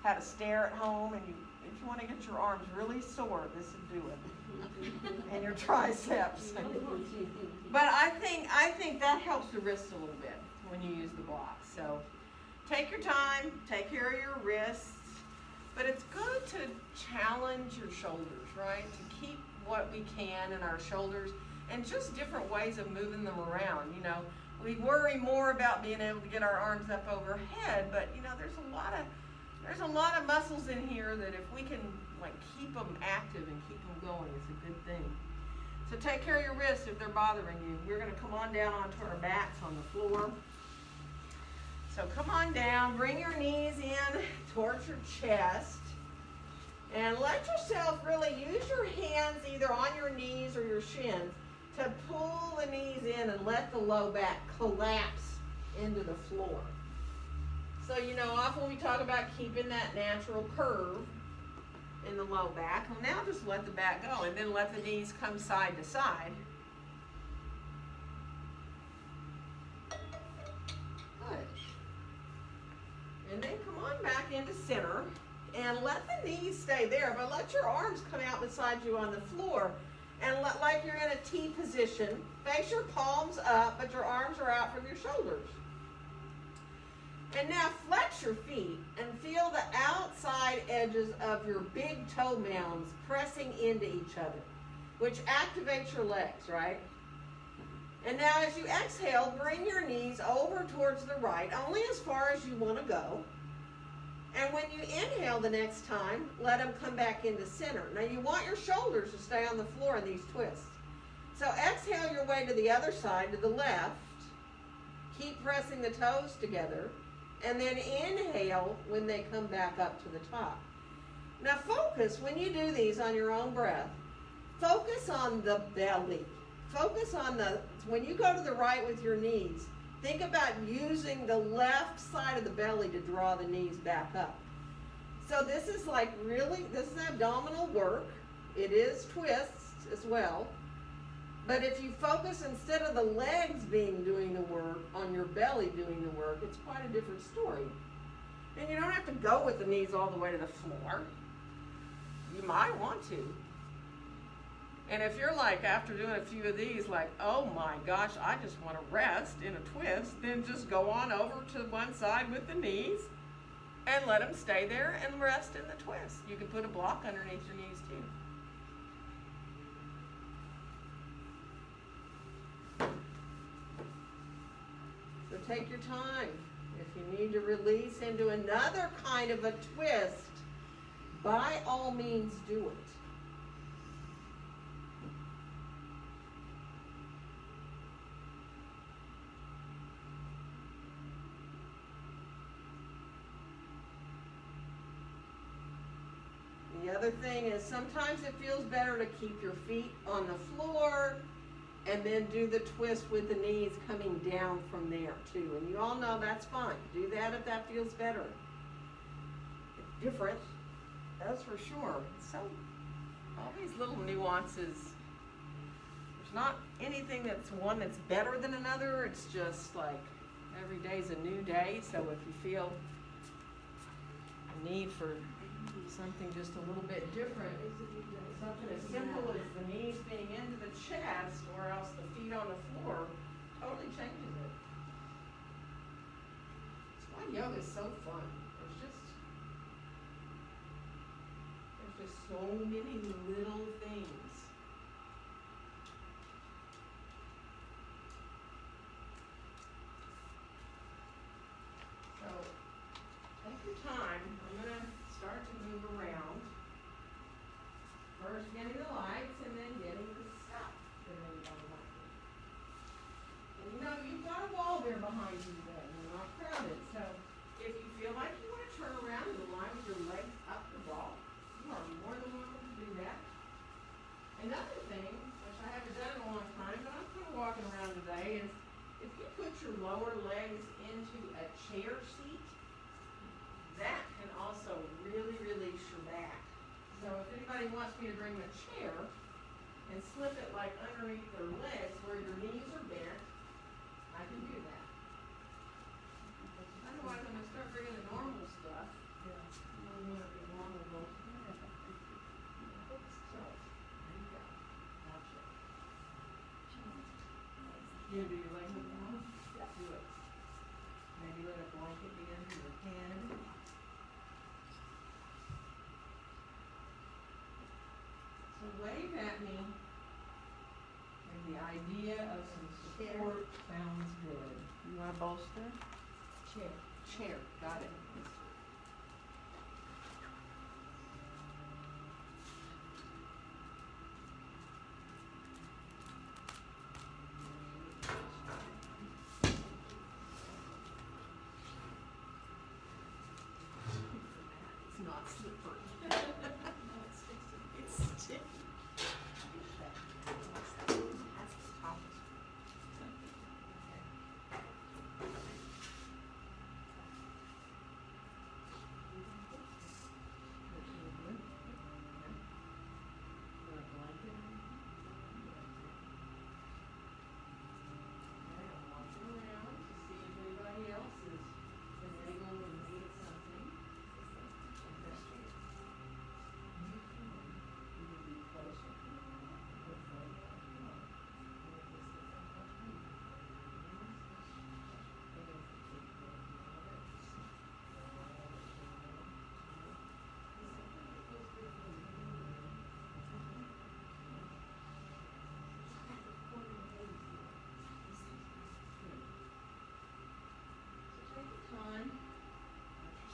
had a stair at home, and if you want to get your arms really sore, this would do it. And your triceps. But I think that helps the wrists a little bit when you use the blocks. So take your time, take care of your wrists. But it's good to challenge your shoulders, right? To keep what we can in our shoulders and just different ways of moving them around. You know, we worry more about being able to get our arms up overhead, but you know, there's a lot of muscles in here that if we can like keep them active and keep them going, it's a good thing. So take care of your wrists if they're bothering you. We're going to come on down onto our backs on the floor. So come on down, bring your knees in towards your chest, and let yourself really use your hands either on your knees or your shins to pull the knees in and let the low back collapse into the floor. So, you know, often we talk about keeping that natural curve in the low back. Well, now just let the back go and then let the knees come side to side. Good. And then come on back into center and let the knees stay there, but let your arms come out beside you on the floor and like you're in a T position. Face your palms up, but your arms are out from your shoulders. And now flex your feet and feel the outside edges of your big toe mounds pressing into each other, which activates your legs, right? And now as you exhale, bring your knees over towards the right, only as far as you want to go. And when you inhale the next time, let them come back into center. Now you want your shoulders to stay on the floor in these twists. So exhale your way to the other side, to the left. Keep pressing the toes together. And then inhale when they come back up to the top. Now focus, when you do these on your own breath, focus on the belly. Focus on when you go to the right with your knees, think about using the left side of the belly to draw the knees back up. So this is this is abdominal work. It is twists as well. But if you focus, instead of the legs doing the work, on your belly doing the work, it's quite a different story. And you don't have to go with the knees all the way to the floor. You might want to. And if you're like, after doing a few of these, like, oh my gosh, I just want to rest in a twist, then just go on over to one side with the knees and let them stay there and rest in the twist. You can put a block underneath your knees too. So take your time. If you need to release into another kind of a twist, by all means do it. The other thing is sometimes it feels better to keep your feet on the floor and then do the twist with the knees coming down from there too. And you all know that's fine. Do that if that feels better. It's different, that's for sure. So all these little nuances, there's not anything that's one that's better than another. It's just like every day's a new day. So if you feel a need for something just a little bit different, something as simple as the knees being into the chest or else the feet on the floor, totally changes it. That's why yoga is so fun. There's just so many little things. So take your time. I'm gonna start to move around. First getting the lights and then getting the stuff that everybody likes. And you know, you've got a wall there behind you then. You're not crowded. So if you feel like you want to turn around and align with your legs up the wall, you are more than welcome to do that. Another thing, which I haven't done in a long time, but I'm kind of walking around today, is if you put your lower legs into a chair seat, that can also really release your back. So if anybody wants me to bring the chair and slip it like underneath their legs where your knees are bent, I can do that. Otherwise, I'm going to start bringing the normal stuff. Yeah. I don't want to be normal. So, there you go. Gotcha. You do your leg move now? Yeah. Do it. Maybe let a blanket be under your head. So wave at me, and the idea of some support sounds good. You want a bolster? Chair. Chair, got it. It's not slippery. It's sticky.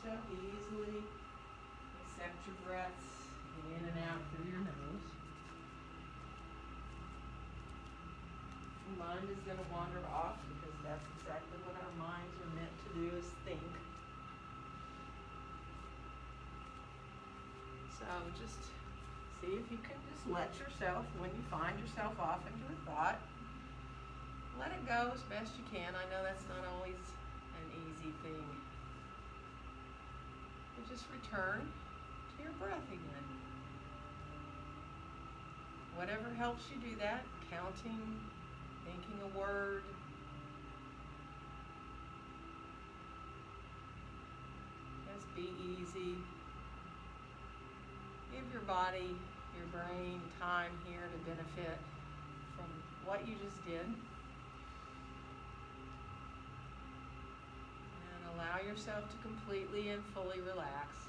yourself easily. Accept your breaths in and out through your nose. The mind is going to wander off because that's exactly what our minds are meant to do, is think. So just see if you can just let yourself, when you find yourself off into a thought, let it go as best you can. I know that's not always an easy thing. But just return to your breath again. Whatever helps you do that, counting, thinking a word. Just be easy. Give your body, your brain time here to benefit from what you just did. And allow yourself to completely and fully relax.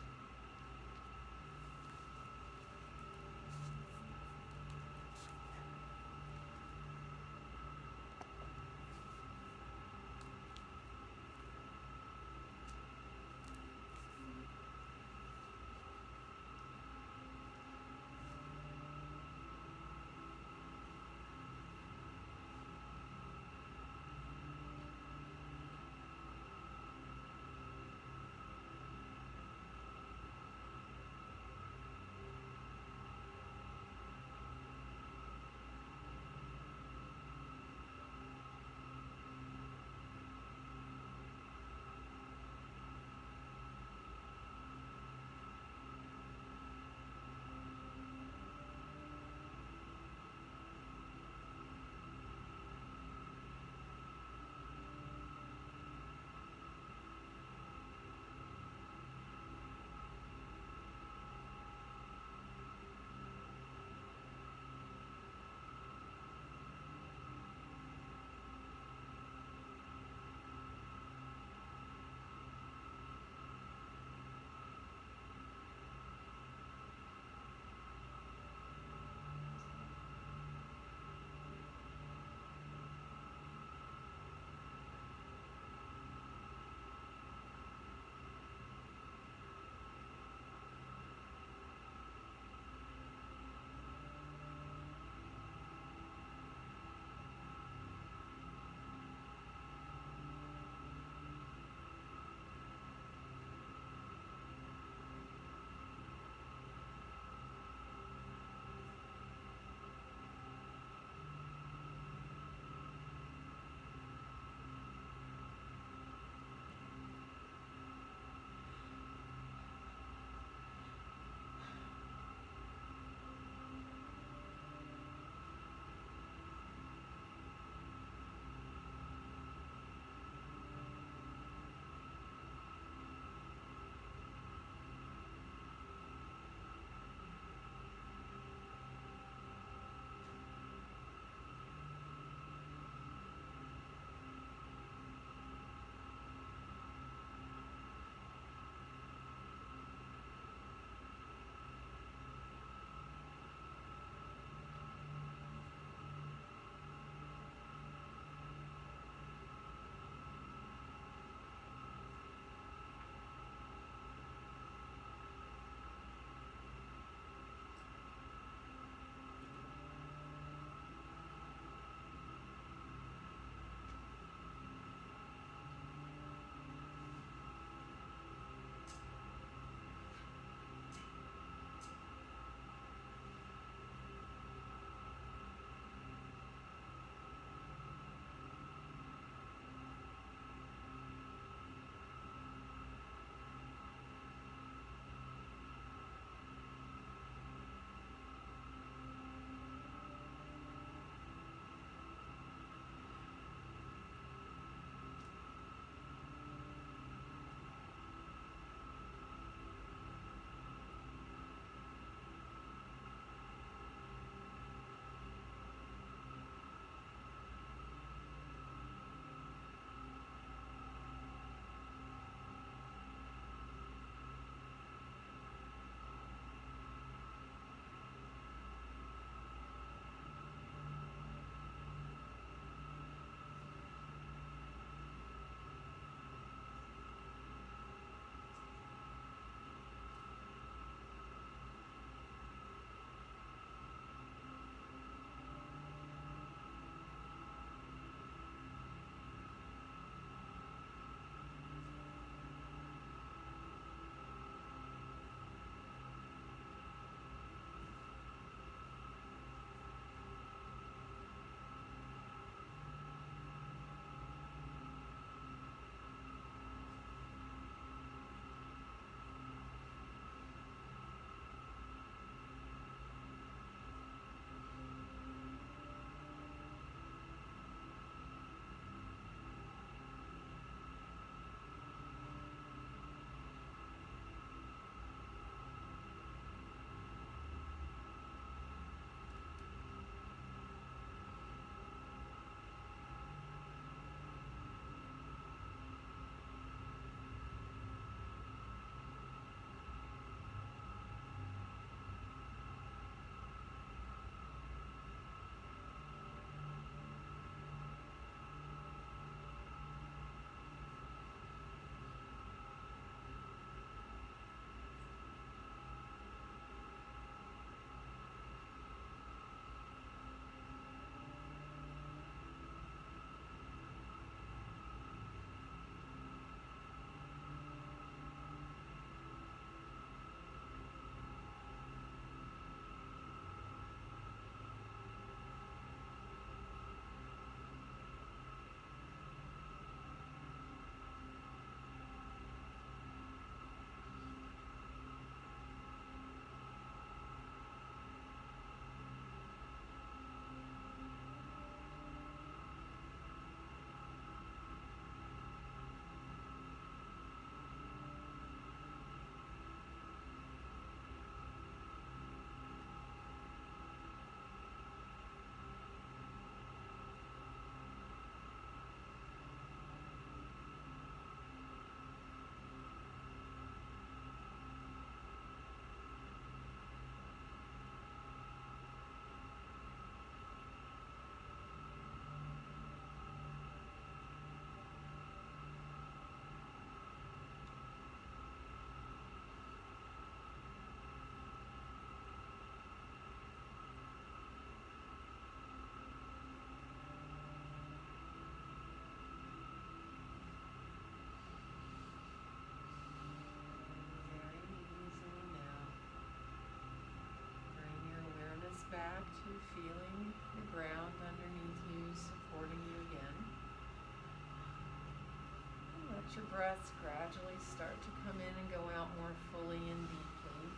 your breaths gradually start to come in and go out more fully and deeply.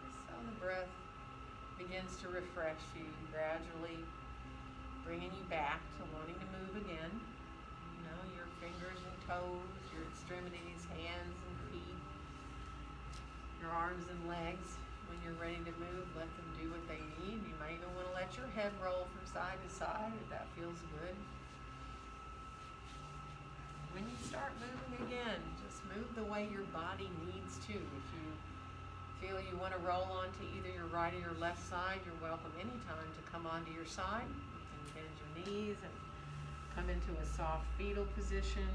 Just so the breath begins to refresh you, gradually bringing you back to wanting to move again. You know, your fingers and toes, your extremities, hands and feet, your arms and legs. When you're ready to move, let them do what they need. You might even want to let your head roll from side to side if that feels good. When you start moving again, just move the way your body needs to. If you feel you want to roll onto either your right or your left side, you're welcome anytime to come onto your side. You can bend your knees and come into a soft fetal position.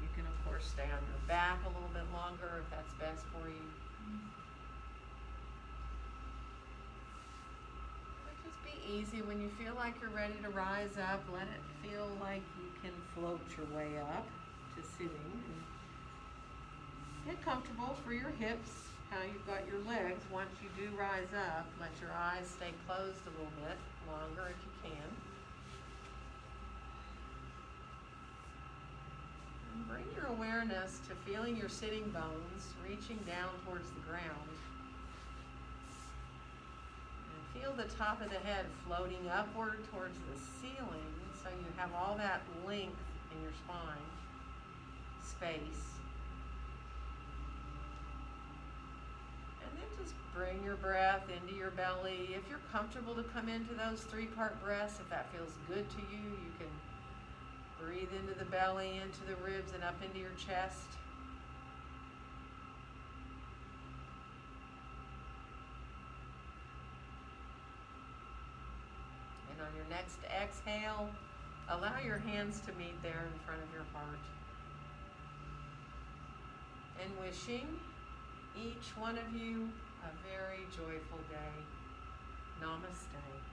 You can, of course, stay on your back a little bit longer if that's best for you. But just be easy. When you feel like you're ready to rise up, let it feel like you can float your way up to sitting. Get comfortable for your hips, how you've got your legs. Once you do rise up, let your eyes stay closed a little bit longer if you can. And bring your awareness to feeling your sitting bones reaching down towards the ground. And feel the top of the head floating upward towards the ceiling so you have all that length in your spine, space. And then just bring your breath into your belly. If you're comfortable to come into those 3-part breaths, if that feels good to you, you can breathe into the belly, into the ribs, and up into your chest. And on your next exhale, allow your hands to meet there in front of your heart. And wishing each one of you a very joyful day. Namaste.